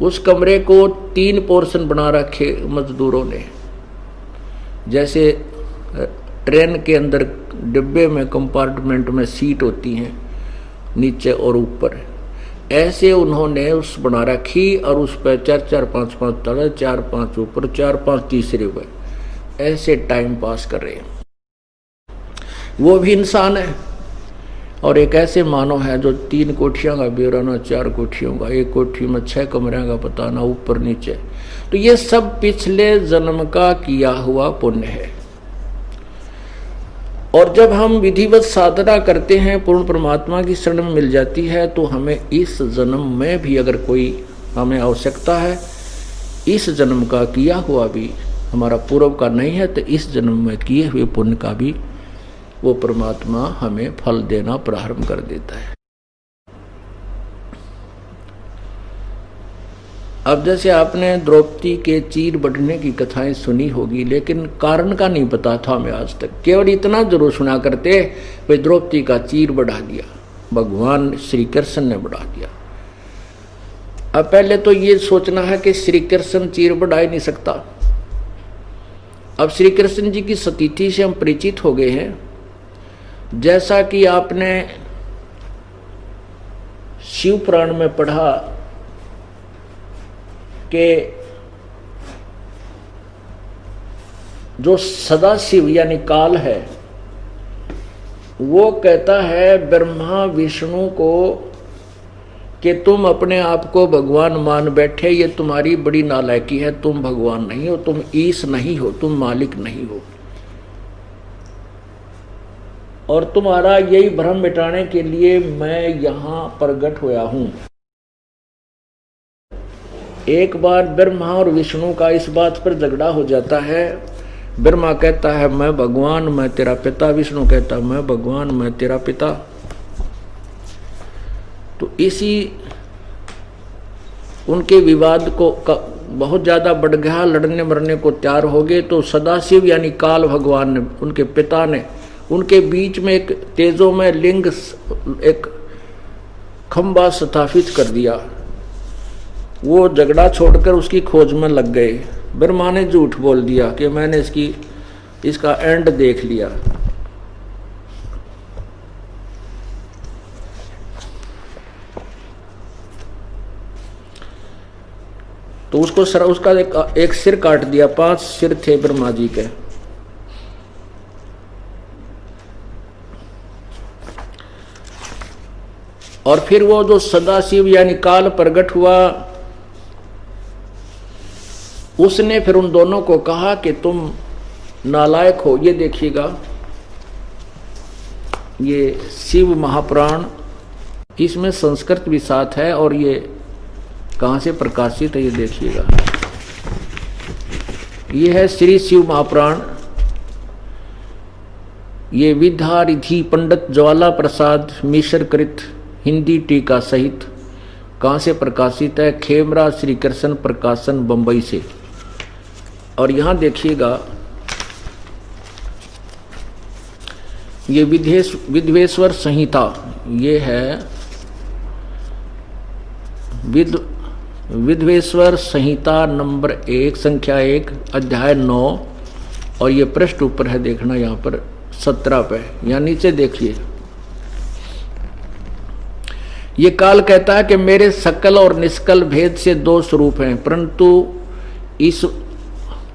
उस कमरे को 3 पोर्शन बना रखे मजदूरों ने, जैसे ट्रेन के अंदर डिब्बे में कंपार्टमेंट में सीट होती हैं नीचे और ऊपर, ऐसे उन्होंने उस बना रखी। और उस पर 4-4, 5-5 तले, 4-5 ऊपर, 4-5 तीसरे पर, ऐसे टाइम पास कर रहे हैं। वो भी इंसान है और एक ऐसे मानव है जो 3 कोठियों का ब्यौरा, ना 4 कोठियों का, एक कोठी में 6 कमरे का पता, ना ऊपर नीचे। तो ये सब पिछले जन्म का किया हुआ पुण्य है। और जब हम विधिवत साधना करते हैं, पूर्ण परमात्मा की शरण में मिल जाती है, तो हमें इस जन्म में भी अगर कोई हमें आवश्यकता है, इस जन्म का किया हुआ भी हमारा पूर्व का नहीं है, तो इस जन्म में किए हुए पुण्य का भी वो परमात्मा हमें फल देना प्रारंभ कर देता है। अब जैसे आपने द्रौपदी के चीर बढ़ने की कथाएं सुनी होगी, लेकिन कारण का नहीं पता था हमें आज तक। केवल इतना जरूर सुना करते, भाई द्रौपदी का चीर बढ़ा दिया, भगवान श्री कृष्ण ने बढ़ा दिया। अब पहले तो ये सोचना है कि श्री कृष्ण चीर बढ़ा ही नहीं सकता। अब श्री कृष्ण जी की सतीथि से हम परिचित हो गए हैं। जैसा कि आपने शिव पुराण में पढ़ा कि जो सदाशिव यानी काल है, वो कहता है ब्रह्मा विष्णु को कि तुम अपने आप को भगवान मान बैठे, ये तुम्हारी बड़ी नालायकी है, तुम भगवान नहीं हो, तुम ईश नहीं हो, तुम मालिक नहीं हो, और तुम्हारा यही भ्रम मिटाने के लिए मैं यहां प्रकट हुआ हूं। एक बार ब्रह्मा और विष्णु का इस बात पर झगड़ा हो जाता है। ब्रह्मा कहता है मैं भगवान, मैं तेरा पिता, विष्णु कहता है मैं भगवान, मैं तेरा पिता। तो इसी उनके विवाद को बहुत ज्यादा बढ़ गया, लड़ने मरने को तैयार हो गए। तो सदाशिव यानी काल भगवान ने, उनके पिता ने, उनके बीच में एक तेजो में लिंग, एक खंबा स्थापित कर दिया। वो झगड़ा छोड़कर उसकी खोज में लग गए। ब्रह्मा ने झूठ बोल दिया कि मैंने इसका एंड देख लिया। तो उसका एक सिर काट दिया। 5 सिर थे ब्रह्मा जी के। और फिर वो जो सदाशिव यानी काल प्रकट हुआ, उसने फिर उन दोनों को कहा कि तुम नालायक हो। ये देखिएगा, ये शिव महापुराण, इसमें संस्कृत भी साथ है। और ये कहाँ से प्रकाशित है ये देखिएगा, ये है श्री शिव महापुराण। ये विद्यारिधि पंडित ज्वाला प्रसाद मिश्र कृत हिंदी टीका सहित कहाँ से प्रकाशित है? खेमरा श्री कृष्ण प्रकाशन बंबई से। और यहाँ देखिएगा, ये विद्वेश्वर संहिता, ये है विद्वेश्वर संहिता नंबर 1 संख्या 1 अध्याय 9। और ये पृष्ठ ऊपर है, देखना यहाँ पर 17 पे, यहाँ नीचे देखिए। ये काल कहता है कि मेरे सकल और निष्कल भेद से 2 स्वरूप हैं, परंतु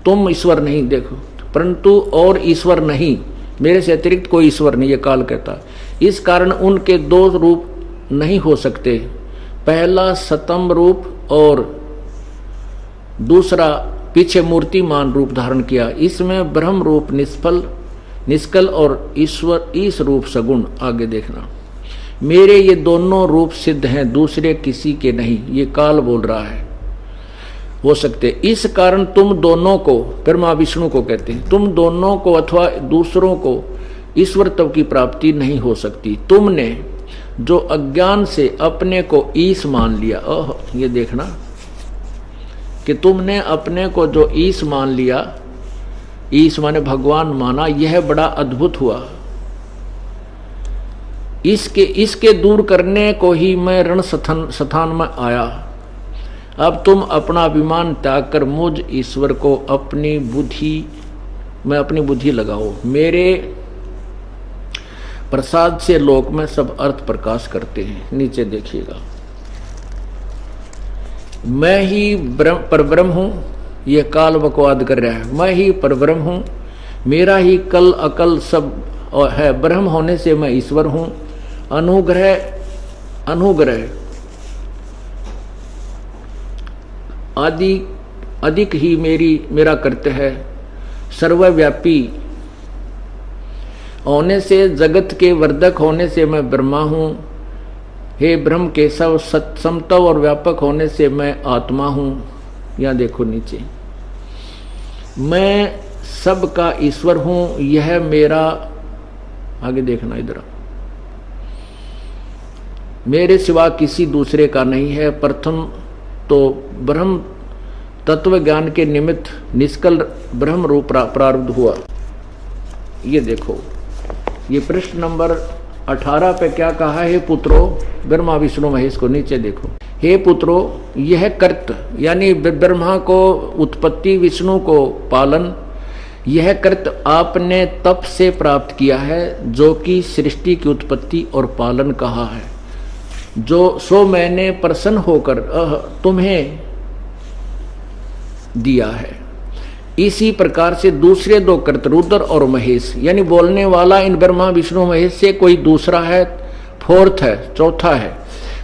तुम ईश्वर नहीं, देखो, परंतु और ईश्वर नहीं, मेरे से अतिरिक्त कोई ईश्वर नहीं, ये काल कहता है। इस कारण उनके 2 रूप नहीं हो सकते। पहला सतम रूप और दूसरा पीछे मूर्तिमान रूप धारण किया। इसमें ब्रह्म रूप निष्कल और ईश्वर ईश रूप सगुण। आगे देखना। मेरे ये दोनों रूप सिद्ध हैं, दूसरे किसी के नहीं। ये काल बोल रहा है, हो सकते। इस कारण तुम दोनों को, ब्रह्मा विष्णु को कहते हैं, तुम दोनों को अथवा दूसरों को ईश्वर तत्व की प्राप्ति नहीं हो सकती। तुमने जो अज्ञान से अपने को ईश मान लिया, ओह ये देखना कि तुमने अपने को जो ईश मान लिया, ईश माने भगवान माना, यह बड़ा अद्भुत हुआ। इसके दूर करने को ही मैं रण स्थान में आया। अब तुम अपना अभिमान त्याग कर मुझ ईश्वर को अपनी बुद्धि लगाओ। मेरे प्रसाद से लोक में सब अर्थ प्रकाश करते हैं। नीचे देखिएगा, मैं ही परब्रह्म हूं। ये काल बकवाद कर रहा है, मैं ही परब्रह्म हूं, मेरा ही कल अकल सब है। ब्रह्म होने से मैं ईश्वर हूं। अनुग्रह आदि अधिक ही मेरा कर्तव्य है। सर्वव्यापी होने से, जगत के वर्धक होने से मैं ब्रह्मा हूं। हे ब्रह्म केशव, समतव और व्यापक होने से मैं आत्मा हूं। यहां देखो नीचे, मैं सबका ईश्वर हूं। यह मेरा, आगे देखना इधर, मेरे सिवा किसी दूसरे का नहीं है। प्रथम तो ब्रह्म तत्व ज्ञान के निमित्त निष्कल ब्रह्म रूप प्रारब्ध हुआ। ये देखो, ये पृष्ठ नंबर 18 पे क्या कहा है पुत्रो, ब्रह्मा विष्णु महेश को। नीचे देखो, हे पुत्रो, यह कर्त यानी ब्रह्मा को उत्पत्ति, विष्णु को पालन, यह कर्त आपने तप से प्राप्त किया है, जो कि सृष्टि की उत्पत्ति और पालन कहा है। सो मैंने प्रसन्न होकर तुम्हें दिया है। इसी प्रकार से दूसरे दो कर्त, रुद्र और महेश, यानी बोलने वाला इन ब्रह्मा विष्णु महेश से कोई दूसरा है, फोर्थ है, चौथा है,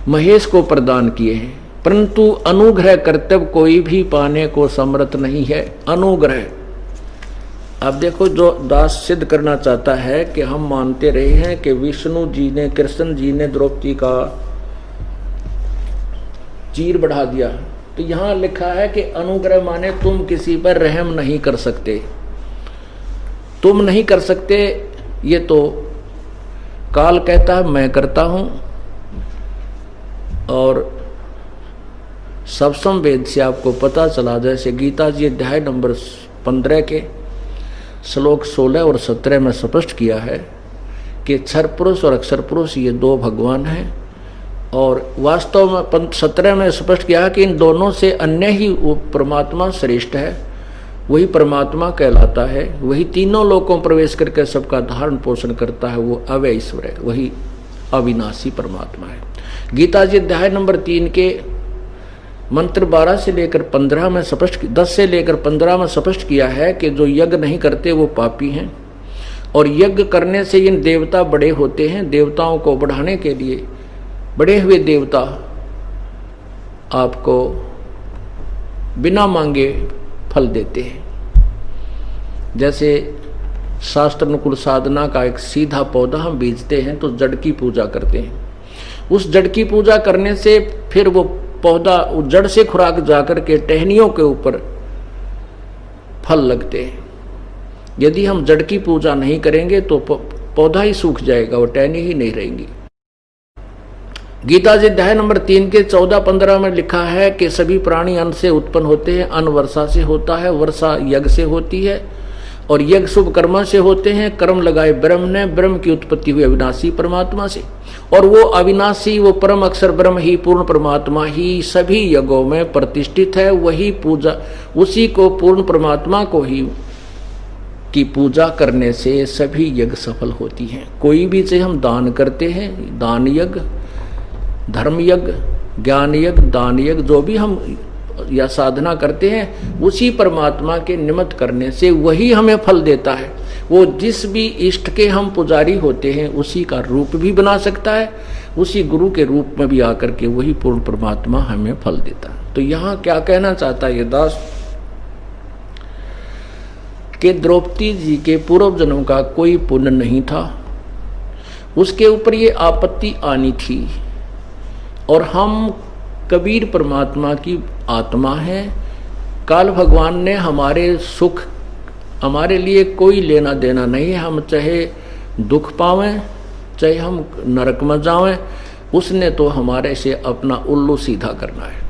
महेश को प्रदान किए हैं। परंतु अनुग्रह कर्तव्य कोई भी पाने को समर्थ नहीं है। अनुग्रह, अब देखो, जो दास सिद्ध करना चाहता है कि हम मानते रहे हैं कि विष्णु जी ने, कृष्ण जी ने द्रौपदी का चीर बढ़ा दिया, तो यहां लिखा है कि अनुग्रह माने तुम किसी पर रहम नहीं कर सकते, तुम नहीं कर सकते। ये तो काल कहता है, मैं करता हूं। और सप्तम वेद से आपको पता चला, जैसे गीता जी अध्याय नंबर 15 के श्लोक 16 और 17 में स्पष्ट किया है कि क्षर पुरुष और अक्षर पुरुष ये दो भगवान हैं। और वास्तव में 17 में स्पष्ट किया कि इन दोनों से अन्य ही वो परमात्मा श्रेष्ठ है, वही परमात्मा कहलाता है, वही तीनों लोकों प्रवेश करके सबका धारण पोषण करता है, वो अव्यय ईश्वर है, वही अविनाशी परमात्मा है। गीता जी अध्याय नंबर 3 के मंत्र 12 से लेकर 15 में स्पष्ट, 10 से लेकर 15 में स्पष्ट किया है कि जो यज्ञ नहीं करते वो पापी हैं, और यज्ञ करने से इन देवता बड़े होते हैं। देवताओं को बढ़ाने के लिए बड़े हुए देवता आपको बिना मांगे फल देते हैं। जैसे शास्त्र अनुकूल साधना का एक सीधा पौधा हम बीजते हैं तो जड़ की पूजा करते हैं। उस जड़ की पूजा करने से फिर वो पौधा उस जड़ से खुराक जाकर के टहनियों के ऊपर फल लगते हैं। यदि हम जड़ की पूजा नहीं करेंगे तो पौधा ही सूख जाएगा, वो टहनी ही नहीं रहेंगी। गीता जी अध्याय नंबर 3 के 14-15 में लिखा है कि सभी प्राणी अन्न से उत्पन्न होते हैं। अन्न वर्षा से होता है, वर्षा यज्ञ से होती है, और यज्ञ शुभ कर्म से होते हैं। कर्म लगाए ब्रह्म ने, ब्रह्म की उत्पत्ति हुई अविनाशी परमात्मा से, और वो अविनाशी, वो परम अक्षर ब्रह्म ही, पूर्ण परमात्मा ही सभी यज्ञों में प्रतिष्ठित है। वही पूजा, उसी को, पूर्ण परमात्मा को ही की पूजा करने से सभी यज्ञ सफल होती हैं। कोई भी से हम दान करते हैं, दान यज्ञ, धर्म यज्ञ, ज्ञान यज्ञ, दान यज्ञ, जो भी हम या साधना करते हैं, उसी परमात्मा के निमित्त करने से वही हमें फल देता है। वो जिस भी इष्ट के हम पुजारी होते हैं उसी का रूप भी बना सकता है, उसी गुरु के रूप में भी आकर के वही पूर्ण परमात्मा हमें फल देता है। तो यहाँ क्या कहना चाहता है ये दास कि द्रौपदी जी के पूर्व जन्म का कोई पुण्य नहीं था, उसके ऊपर ये आपत्ति आनी थी। और हम कबीर परमात्मा की आत्मा है। काल भगवान ने हमारे सुख, हमारे लिए कोई लेना देना नहीं है। हम चाहे दुख पावें, चाहे हम नरक में जावें, उसने तो हमारे से अपना उल्लू सीधा करना है।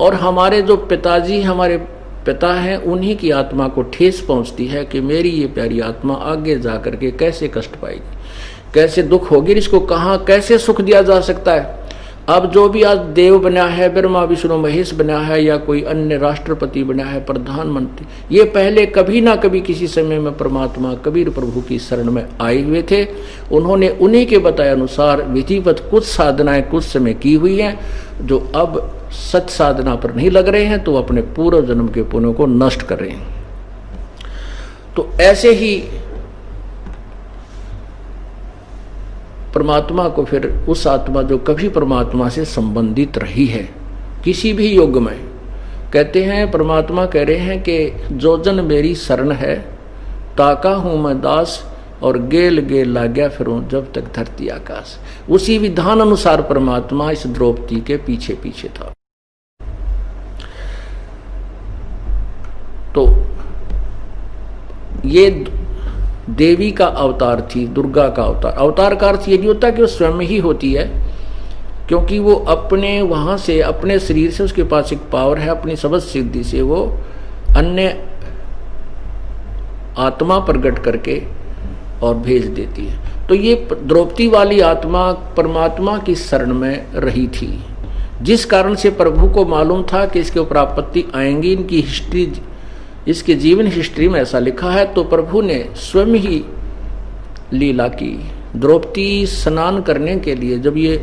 और हमारे जो पिताजी, हमारे पिता हैं, उन्हीं की आत्मा को ठेस पहुंचती है कि मेरी ये प्यारी आत्मा आगे जा करके कैसे कष्ट पाएगी, कैसे दुख होगी, इसको कहाँ कैसे सुख दिया जा सकता है। अब जो भी आज देव बना है, ब्रह्मा विष्णु महेश बना है, या कोई अन्य राष्ट्रपति बना है, प्रधानमंत्री, ये पहले कभी ना कभी किसी समय में परमात्मा कबीर प्रभु की शरण में आए हुए थे। उन्होंने उन्हीं के बताए अनुसार विधिवत कुछ साधनाएं कुछ समय की हुई हैं, जो अब सच साधना पर नहीं लग रहे हैं, तो अपने पूर्व जन्म के पुण्यों को नष्ट कर रहे हैं। तो ऐसे ही परमात्मा को फिर उस आत्मा जो कभी परमात्मा से संबंधित रही है किसी भी युग में, कहते हैं, परमात्मा कह रहे हैं कि जो जन मेरी शरण है, ताका हूं मैं दास, और गेल गेल लाग्या फिरूं जब तक धरती आकाश। उसी विधान अनुसार परमात्मा इस द्रौपदी के पीछे पीछे था। तो ये देवी का अवतार थी, दुर्गा का अवतार। अवतार का अर्थ ये नहीं होता कि वो स्वयं ही होती है, क्योंकि वो अपने वहां से, अपने शरीर से, उसके पास एक पावर है, अपनी सबद सिद्धि से वो अन्य आत्मा प्रकट करके और भेज देती है। तो ये द्रौपदी वाली आत्मा परमात्मा की शरण में रही थी, जिस कारण से प्रभु को मालूम था कि इसके ऊपर आपत्ति आएंगी। इनकी हिस्ट्री, इसके जीवन हिस्ट्री में ऐसा लिखा है। तो प्रभु ने स्वयं ही लीला की। द्रौपदी स्नान करने के लिए, जब ये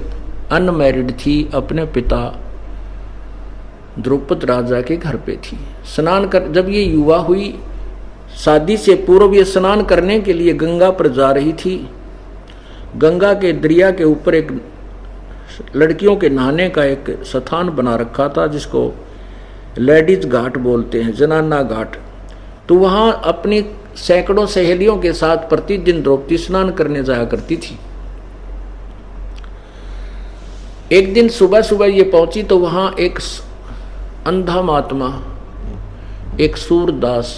अनमैरिड थी, अपने पिता द्रुपद राजा के घर पे थी, स्नान कर, जब ये युवा हुई, शादी से पूर्व ये स्नान करने के लिए गंगा पर जा रही थी। गंगा के दरिया के ऊपर एक लड़कियों के नहाने का एक स्थान बना रखा था, जिसको लेडीज घाट बोलते हैं, जनाना घाट। तो वहां अपनी सैकड़ों सहेलियों के साथ प्रतिदिन द्रौपदी स्नान करने जाया करती थी। एक दिन सुबह सुबह ये पहुंची तो वहां एक अंधा महात्मा, एक सूरदास,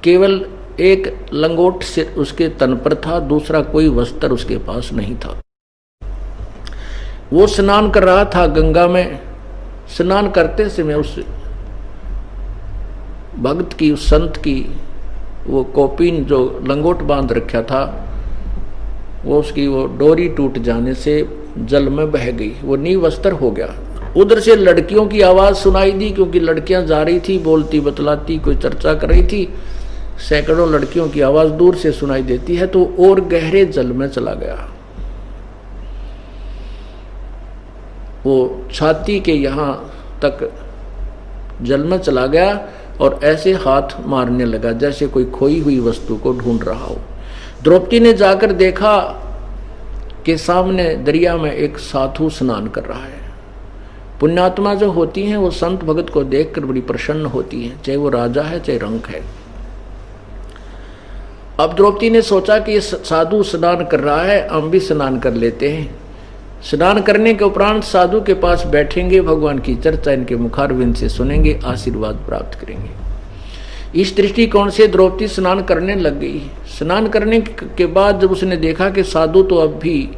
केवल एक लंगोट से उसके तन पर था, दूसरा कोई वस्त्र उसके पास नहीं था। वो स्नान कर रहा था गंगा में। स्नान करते समय उस भक्त की, उस संत की वो कौपीन जो लंगोट बांध रखा था, वो उसकी वो डोरी टूट जाने से जल में बह गई, वो निवस्त्र हो गया। उधर से लड़कियों की आवाज सुनाई दी, क्योंकि लड़कियां जा रही थी, बोलती बतलाती, कोई चर्चा कर रही थी। सैकड़ों लड़कियों की आवाज दूर से सुनाई देती है। तो और गहरे जल में चला गया, वो छाती के यहाँ तक जल में चला गया और ऐसे हाथ मारने लगा जैसे कोई खोई हुई वस्तु को ढूंढ रहा हो। द्रौपदी ने जाकर देखा कि सामने दरिया में एक साधु स्नान कर रहा है। पुण्यात्मा जो होती हैं वो संत भगत को देखकर बड़ी प्रसन्न होती हैं, चाहे वो राजा है चाहे रंक है। अब द्रौपदी ने सोचा कि ये साधु स्नान कर रहा है, हम भी स्नान कर लेते हैं। स्नान करने के उपरांत साधु के पास बैठेंगे, भगवान की चर्चा इनके मुखारविंद से सुनेंगे, आशीर्वाद प्राप्त करेंगे। इस दृष्टिकोण से द्रौपदी स्नान करने लग गई। स्नान करने के बाद जब उसने देखा कि साधु तो अब भी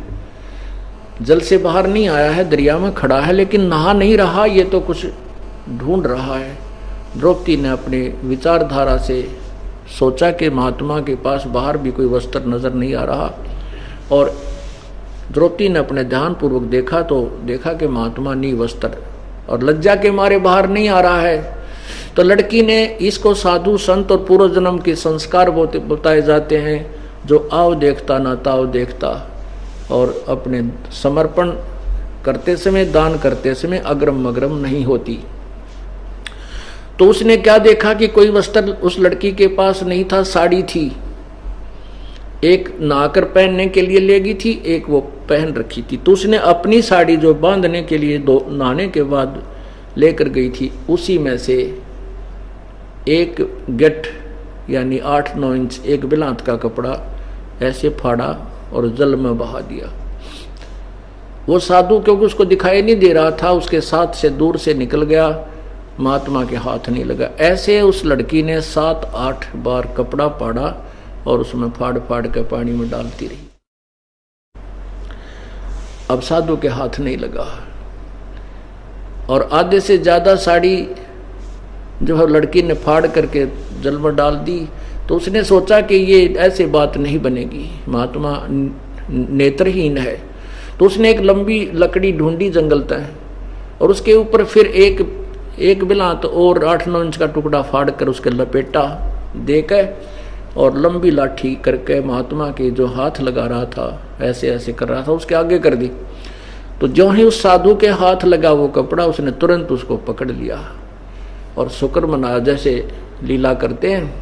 जल से बाहर नहीं आया है, दरिया में खड़ा है, लेकिन नहा नहीं रहा, ये तो कुछ ढूंढ रहा है। द्रौपदी ने अपने विचारधारा से सोचा कि महात्मा के पास बाहर भी कोई वस्त्र नजर नहीं आ रहा, और द्रौपदी ने अपने ध्यान पूर्वक देखा तो देखा कि महात्मा निवस्त्र और लज्जा के मारे बाहर नहीं आ रहा है। तो लड़की ने, इसको साधु संत और पूर्व जन्म के संस्कार बताए जाते हैं, जो आओ देखता ना ताओ देखता, और अपने समर्पण करते समय, दान करते समय अग्रम मग्रम नहीं होती। तो उसने क्या देखा कि कोई वस्त्र उस लड़की के पास नहीं था, साड़ी थी, एक नहाकर पहनने के लिए ले गई थी, एक वो पहन रखी थी। तो उसने अपनी साड़ी जो बांधने के लिए नहाने के बाद लेकर गई थी, उसी में से एक गठ यानी 8-9 इंच एक बिलात का कपड़ा ऐसे फाड़ा और जल में बहा दिया। वो साधु क्योंकि उसको दिखाई नहीं दे रहा था, उसके साथ से दूर से निकल गया, महात्मा के हाथ नहीं लगा। ऐसे उस लड़की ने 7-8 बार कपड़ा फाड़ा और उसमें फाड़ फाड़ के पानी में डालती रही। अब साधु के हाथ नहीं लगा और आधे से ज्यादा साड़ी जो है लड़की ने फाड़ करके जल में डाल दी। तो उसने सोचा कि ये ऐसे बात नहीं बनेगी, महात्मा नेत्रहीन है। तो उसने एक लंबी लकड़ी ढूंढी जंगल तक और उसके ऊपर फिर एक बिलात और 8-9 इंच का टुकड़ा फाड़ कर उसके लपेटा देकर और लंबी लाठी करके महात्मा के जो हाथ लगा रहा था, ऐसे ऐसे कर रहा था, उसके आगे कर दी। तो जो ही उस साधु के हाथ लगा वो कपड़ा, उसने तुरंत उसको पकड़ लिया और शुक्र मनाया, जैसे लीला करते हैं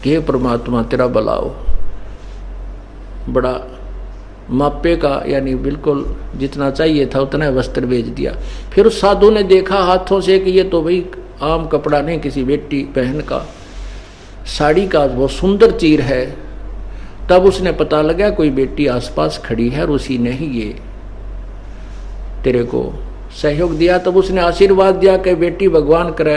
कि हे परमात्मा तेरा भला हो। बड़ा मापे का, यानी बिल्कुल जितना चाहिए था उतना वस्त्र भेज दिया। फिर उस साधु ने देखा हाथों से कि ये तो भाई आम कपड़ा नहीं, किसी बेटी बहन का साड़ी का वो सुंदर चीर है। तब उसने पता लगा कोई बेटी आसपास खड़ी है और उसी ने ही ये तेरे को सहयोग दिया। तब उसने आशीर्वाद दिया कि बेटी भगवान करे,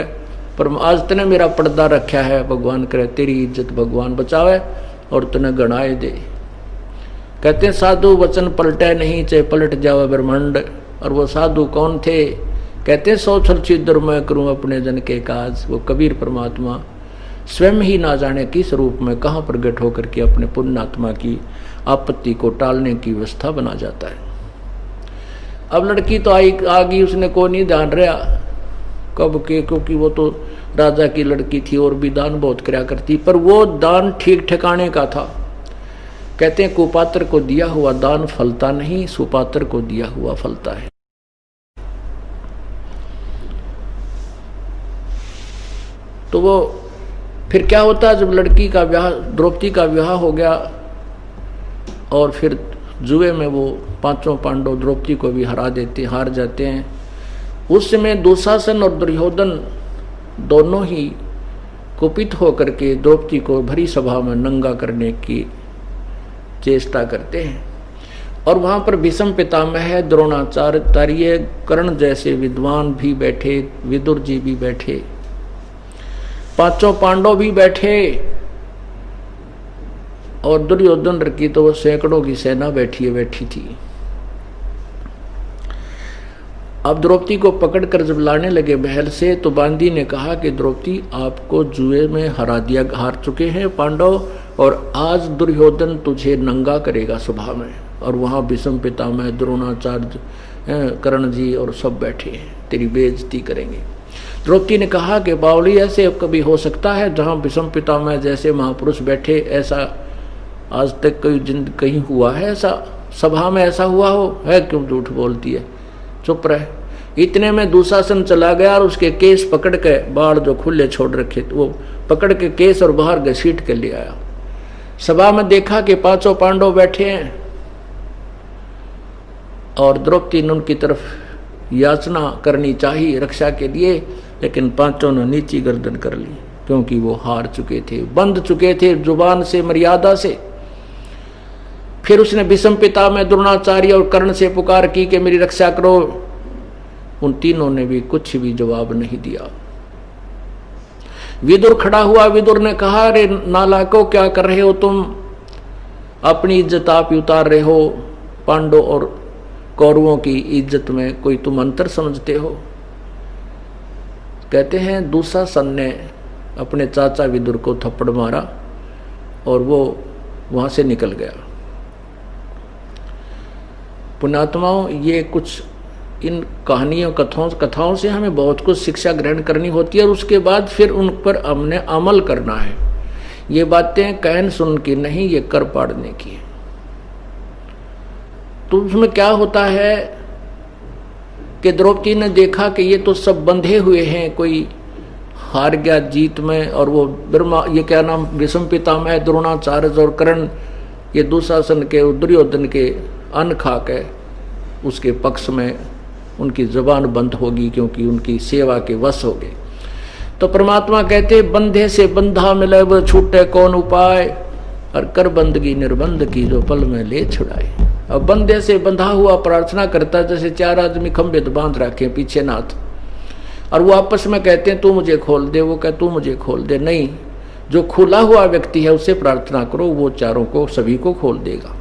पर आज तने मेरा पर्दा रखा है, भगवान करे तेरी इज्जत भगवान बचावे और तने गणाए दे। कहते हैं साधु वचन पलटे नहीं, चाहे पलट जावे ब्रह्मांड। और वो साधु कौन थे? कहते हैं 100 छल छिद्र मैं करूं अपने जन के काज। वो कबीर परमात्मा स्वयं ही ना जाने किस रूप में कहाँ प्रकट होकर के अपने पुण्यात्मा की आपत्ति को टालने की व्यवस्था बना जाता है। अब लड़की तो आ गई, उसने को नहीं ध्यान रहा कब के, क्योंकि वो तो राजा की लड़की थी और भी दान बहुत कराया करती, पर वो दान ठीक ठिकाने का था। कहते हैं कुपात्र को दिया हुआ दान फलता नहीं, सुपात्र को दिया हुआ फलता है। तो वो फिर क्या होता, जब लड़की का ब्याह, द्रौपदी का विवाह हो गया और फिर जुए में वो 5 पांडव द्रौपदी को भी हार जाते हैं। उस समय दुशासन और दुर्योधन दोनों ही कुपित होकर के द्रौपदी को भरी सभा में नंगा करने की चेष्टा करते हैं। और वहां पर भीष्म पितामह, द्रोणाचार्य, कर्ण जैसे विद्वान भी बैठे, विदुर जी भी बैठे, 5 पांडव भी बैठे और दुर्योधन की तो वो सैकड़ों की सेना बैठी थी। अब द्रौपदी को पकड़कर जब लाने लगे महल से, तो बांदी ने कहा कि द्रौपदी आपको जुए में हार चुके हैं पांडव, और आज दुर्योधन तुझे नंगा करेगा सभा में। और वहां भीष्म पितामह, द्रोणाचार्य, कर्ण जी और सब बैठे हैं, तेरी बेइज्जती करेंगे। द्रौपदी ने कहा कि बावली ऐसे कभी हो सकता है जहां भीष्म पितामह जैसे महापुरुष बैठे, ऐसा आज तक कहीं हुआ है? ऐसा सभा में ऐसा हुआ हो? है क्यों झूठ बोलती है, चुप रहे। इतने में दुशासन चला गया और उसके केस पकड़ के, बाढ़ जो खुले छोड़ रखे वो पकड़ के केस और बाहर घसीट के ले आया। सभा में देखा कि 5 पांडव बैठे हैं और द्रौपदी ने उनकी तरफ याचना करनी चाहिए रक्षा के लिए, लेकिन 5 ने नीची गर्दन कर ली, क्योंकि वो हार चुके थे, बंध चुके थे जुबान से, मर्यादा से। फिर उसने भीष्म पितामह, द्रोणाचार्य और कर्ण से पुकार की कि मेरी रक्षा करो। उन तीनों ने भी कुछ भी जवाब नहीं दिया। विदुर खड़ा हुआ, विदुर ने कहा, अरे नालायकों क्या कर रहे हो तुम, अपनी इज्जत आप ही उतार रहे हो, पांडव और कौरवों की इज्जत में कोई तुम अंतर समझते हो। कहते हैं दुशासन ने अपने चाचा विदुर को थप्पड़ मारा और वो वहां से निकल गया। पुण्यात्माओं, ये कुछ इन कहानियों कथाओं से हमें बहुत कुछ शिक्षा ग्रहण करनी होती है और उसके बाद फिर उन पर हमने अमल करना है। ये बातें कहन सुन की नहीं, ये कर पाड़ने की है। तो उसमें क्या होता है कि द्रौपदी ने देखा कि ये तो सब बंधे हुए हैं, कोई हार गया जीत में, और वो ब्रह्मा, ये क्या नाम, भीष्म पितामह, द्रोणाचार्य और कर्ण, ये दुशासन के, दुर्योधन के अन्न खा के उसके पक्ष में उनकी जुबान बंद होगी, क्योंकि उनकी सेवा के वश हो गए। तो परमात्मा कहते, बंधे से बंधा मिले वो छूटे कौन उपाय, और कर बंदगी निर्बंध की जो पल में ले छुड़ाए। अब बंदे से बंधा हुआ प्रार्थना करता जैसे चार आदमी खंभे तो बांध रखे पीछे नाथ, और वो आपस में कहते हैं तू मुझे खोल दे, वो कहे तू मुझे खोल दे। नहीं, जो खुला हुआ व्यक्ति है उससे प्रार्थना करो, वो चारों को सभी को खोल देगा।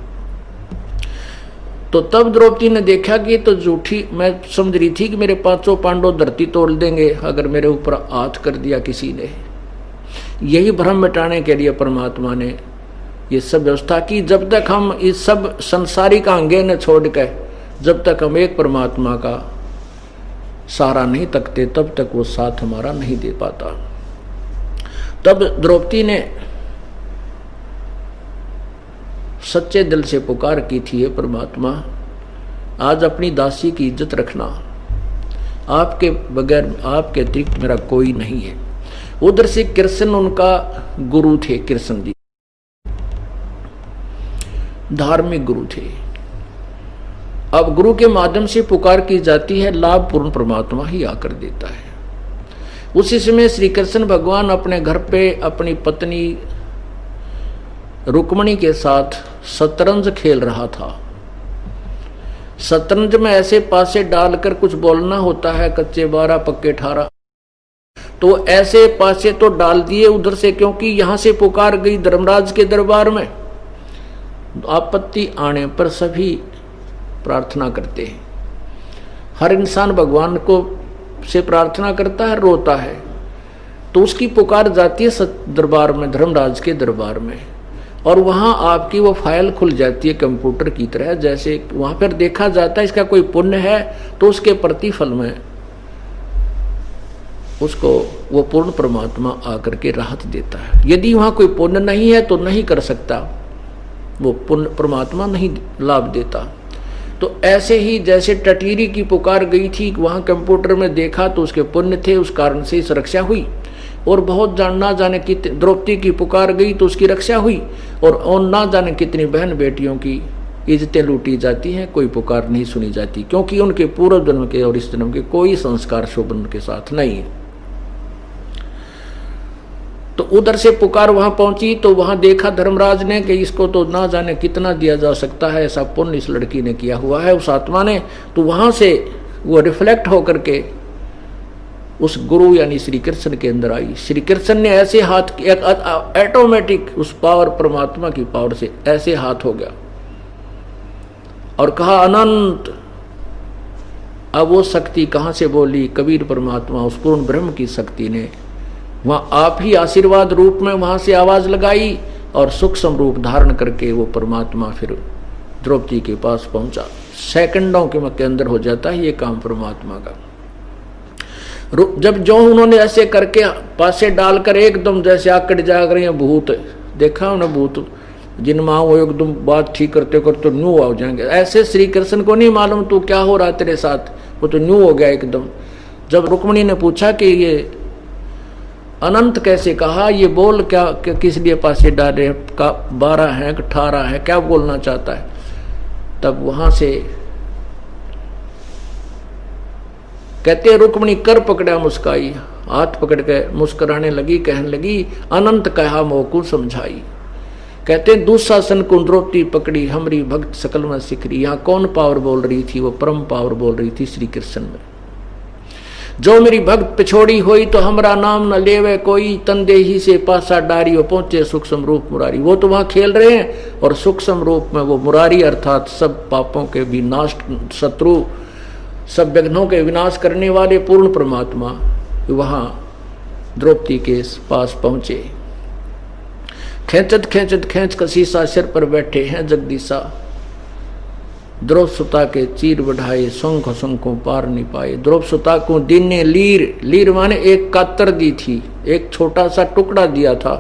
तो तब द्रौपदी ने देखा कि तो झूठी, मैं समझ रही थी कि मेरे पांचों पांडव धरती तोड़ देंगे अगर मेरे ऊपर हाथ कर दिया किसी ने। यही भ्रम मिटाने के लिए परमात्मा ने ये सब व्यवस्था की। जब तक हम इस सब संसारिक आंगे न छोड़ के, जब तक हम एक परमात्मा का सहारा नहीं तकते, तब तक वो साथ हमारा नहीं दे पाता। तब द्रौपदी ने सच्चे दिल से पुकार की थी, हे परमात्मा आज अपनी दासी की इज्जत रखना, आपके बगैर, आपके अतिरिक्त मेरा कोई नहीं है। उधर से कृष्ण उनका गुरु थे, कृष्ण जी धार्मिक गुरु थे। अब गुरु के माध्यम से पुकार की जाती है, लाभ पूर्ण परमात्मा ही आकर देता है। उसी समय श्री कृष्ण भगवान अपने घर पे अपनी पत्नी रुक्मणी के साथ शतरंज खेल रहा था। शतरंज में ऐसे पासे डालकर कुछ बोलना होता है, कच्चे 12 पक्के 18, तो ऐसे पासे तो डाल दिए उधर से, क्योंकि यहां से पुकार गई धर्मराज के दरबार में। आपत्ति आने पर सभी प्रार्थना करते हैं। हर इंसान भगवान को से प्रार्थना करता है, रोता है, तो उसकी पुकार जाती है दरबार में, धर्मराज के दरबार में, और वहां आपकी वो फाइल खुल जाती है कंप्यूटर की तरह। जैसे वहां पर देखा जाता है इसका कोई पुण्य है तो उसके प्रतिफल में उसको वो पूर्ण परमात्मा आकर के राहत देता है। यदि वहां कोई पुण्य नहीं है तो नहीं कर सकता, वो पुण्य परमात्मा नहीं लाभ देता। तो ऐसे ही जैसे टटीरी की पुकार गई थी, वहां कंप्यूटर में देखा तो उसके पुण्य थे, उस कारण से इस रक्षा हुई। और बहुत ना जाने की द्रौपदी की पुकार गई तो उसकी रक्षा हुई, और ना जाने कितनी बहन बेटियों की इज्जतें लूटी जाती हैं, कोई पुकार नहीं सुनी जाती, क्योंकि उनके पूर्व जन्म के और इस जन्म के कोई संस्कार शुभ उनके साथ नहीं है। तो उधर से पुकार वहां पहुंची तो वहां देखा धर्मराज ने कि इसको तो ना जाने कितना दिया जा सकता है, ऐसा पुण्य इस लड़की ने किया हुआ है, उस आत्मा ने। तो वहां से वो रिफ्लेक्ट होकर के उस गुरु यानी श्री कृष्ण के अंदर आई। श्री कृष्ण ने ऐसे हाथ, ऑटोमेटिक उस पावर परमात्मा की पावर से ऐसे हाथ हो गया और कहा अनंत। अब वो शक्ति कहां से बोली? कबीर परमात्मा, उस पूर्ण ब्रह्म की शक्ति ने वहां आप ही आशीर्वाद रूप में वहां से आवाज लगाई और सूक्ष्म रूप धारण करके वो परमात्मा फिर द्रौपदी के पास पहुंचा। सेकंडों के अंदर हो जाता है ये काम परमात्मा का। जब जो उन्होंने ऐसे करके पासे डालकर एकदम जैसे आकड़ जाग रहे हैं भूत, देखा उन्हें भूत जिन माँ वो एकदम बात ठीक करते करते तो न्यू हो जाएंगे, ऐसे श्री कृष्ण को नहीं मालूम तो क्या हो रहा तेरे साथ, वो तो न्यू हो गया एकदम। जब रुक्मिणी ने पूछा कि ये अनंत कैसे कहा, ये बोल क्या किस लिए पासे डाले का 12 है 18 है, क्या बोलना चाहता है? तब वहां से कहते रुक्मिणी कर पकड़ा मुस्काई, हाथ पकड़ के मुस्कुराने लगी, कहने लगी अनंत कहा मोकू समझाई। कहते दुशासन को द्रौपदी पकड़ी, हमारी भक्त सकल में सिखरी। यहाँ कौन पावर बोल रही थी? वो परम पावर बोल रही थी श्री कृष्ण में। जो मेरी भक्त पिछोड़ी हुई तो हमरा नाम न लेवे कोई, तंदे ही से पासा डारी वो पहुंचे सूक्ष्म रूप मुरारी। वो तो वहां खेल रहे हैं और सूक्ष्म रूप में वो मुरारी अर्थात सब पापों के विनाश, शत्रु सब विघ्नों के विनाश करने वाले पूर्ण परमात्मा वहां द्रौपदी के पास पहुंचे। खेचत खेचत खेच कसीसा सिर पर बैठे हैं जगदीशा, द्रौपसुता के चीर बढ़ाए शंख शंखों पार नहीं पाए। द्रौपसुता को दिन ने लीर, लीर माने एक कातर दी थी, एक छोटा सा टुकड़ा दिया था।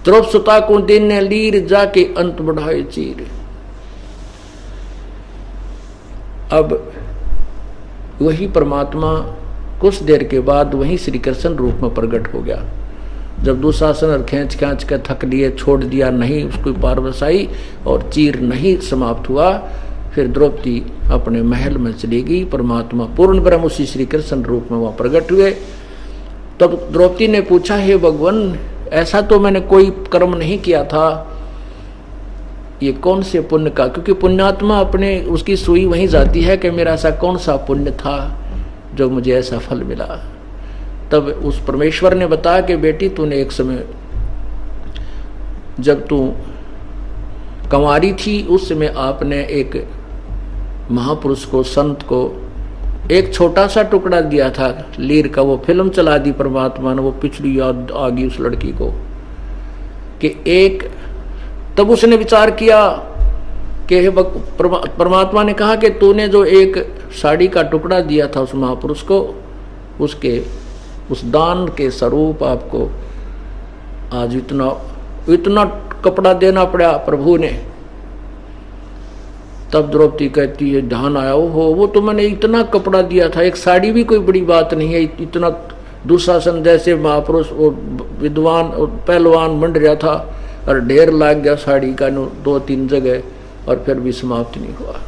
द्रौपसुता को दिन ने लीर जाके अंत बढ़ाए चीर। अब वही परमात्मा कुछ देर के बाद वही श्री कृष्ण रूप में प्रकट हो गया। जब दुशासन और खींच खींच कर थक लिए, छोड़ दिया नहीं, उसको पार बसाई और चीर नहीं समाप्त हुआ, फिर द्रौपदी अपने महल में चली गई। परमात्मा पूर्ण ब्रह्म उसी श्री कृष्ण रूप में वहां प्रकट हुए। तब द्रौपदी ने पूछा हे भगवान, ऐसा तो मैंने कोई कर्म नहीं किया था, ये कौन से पुण्य का, क्योंकि पुण्यात्मा अपने उसकी सुई वहीं जाती है कि मेरा ऐसा कौन सा पुण्य था जो मुझे ऐसा फल मिला। तब उस परमेश्वर ने बताया कि बेटी तूने एक समय जब तू कंवारी थी उस समय आपने एक महापुरुष को, संत को एक छोटा सा टुकड़ा दिया था लीर का, वो फिल्म चला दी परमात्मा ने, वो पिछड़ी याद आ गई उस लड़की को कि एक। तब उसने विचार किया कि परमात्मा ने कहा कि तूने जो एक साड़ी का टुकड़ा दिया था उस महापुरुष को, उसके उस दान के स्वरूप आपको आज इतना कपड़ा देना पड़ा प्रभु ने। तब द्रौपदी कहती है ध्यान आया, वो तो मैंने इतना कपड़ा दिया था, एक साड़ी भी कोई बड़ी बात नहीं है, इतना दुशासन जैसे महापुरुष वो विद्वान और पहलवान बन रहा था और ढेर लाग गया साड़ी का 2-3 जगह और फिर भी समाप्त नहीं हुआ।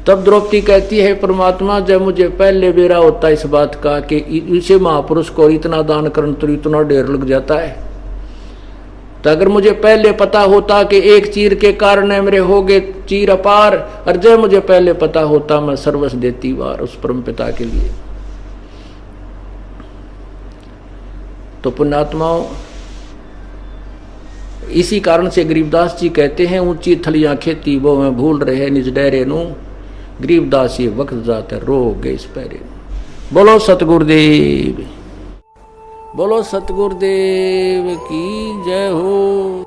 तब द्रौपदी कहती है परमात्मा जब मुझे पहले बेरा होता इस बात का कि इसे महापुरुष को इतना दान करने तो इतना ढेर लग जाता है, तो अगर मुझे पहले पता होता कि एक चीर के कारण मेरे हो गए चीर अपार, और जब मुझे पहले पता होता मैं सर्वस्व देती बार उस परम पिता के लिए। तो पुण्यात्माओं, इसी कारण से गरीबदास जी कहते हैं ऊंची थलियां खेती वो मैं भूल रहे निज डेरे नू, गरीबदास ये वक्त जाते रो गए इस पैरे। बोलो सतगुरुदेव, बोलो सतगुरुदेव की जय हो।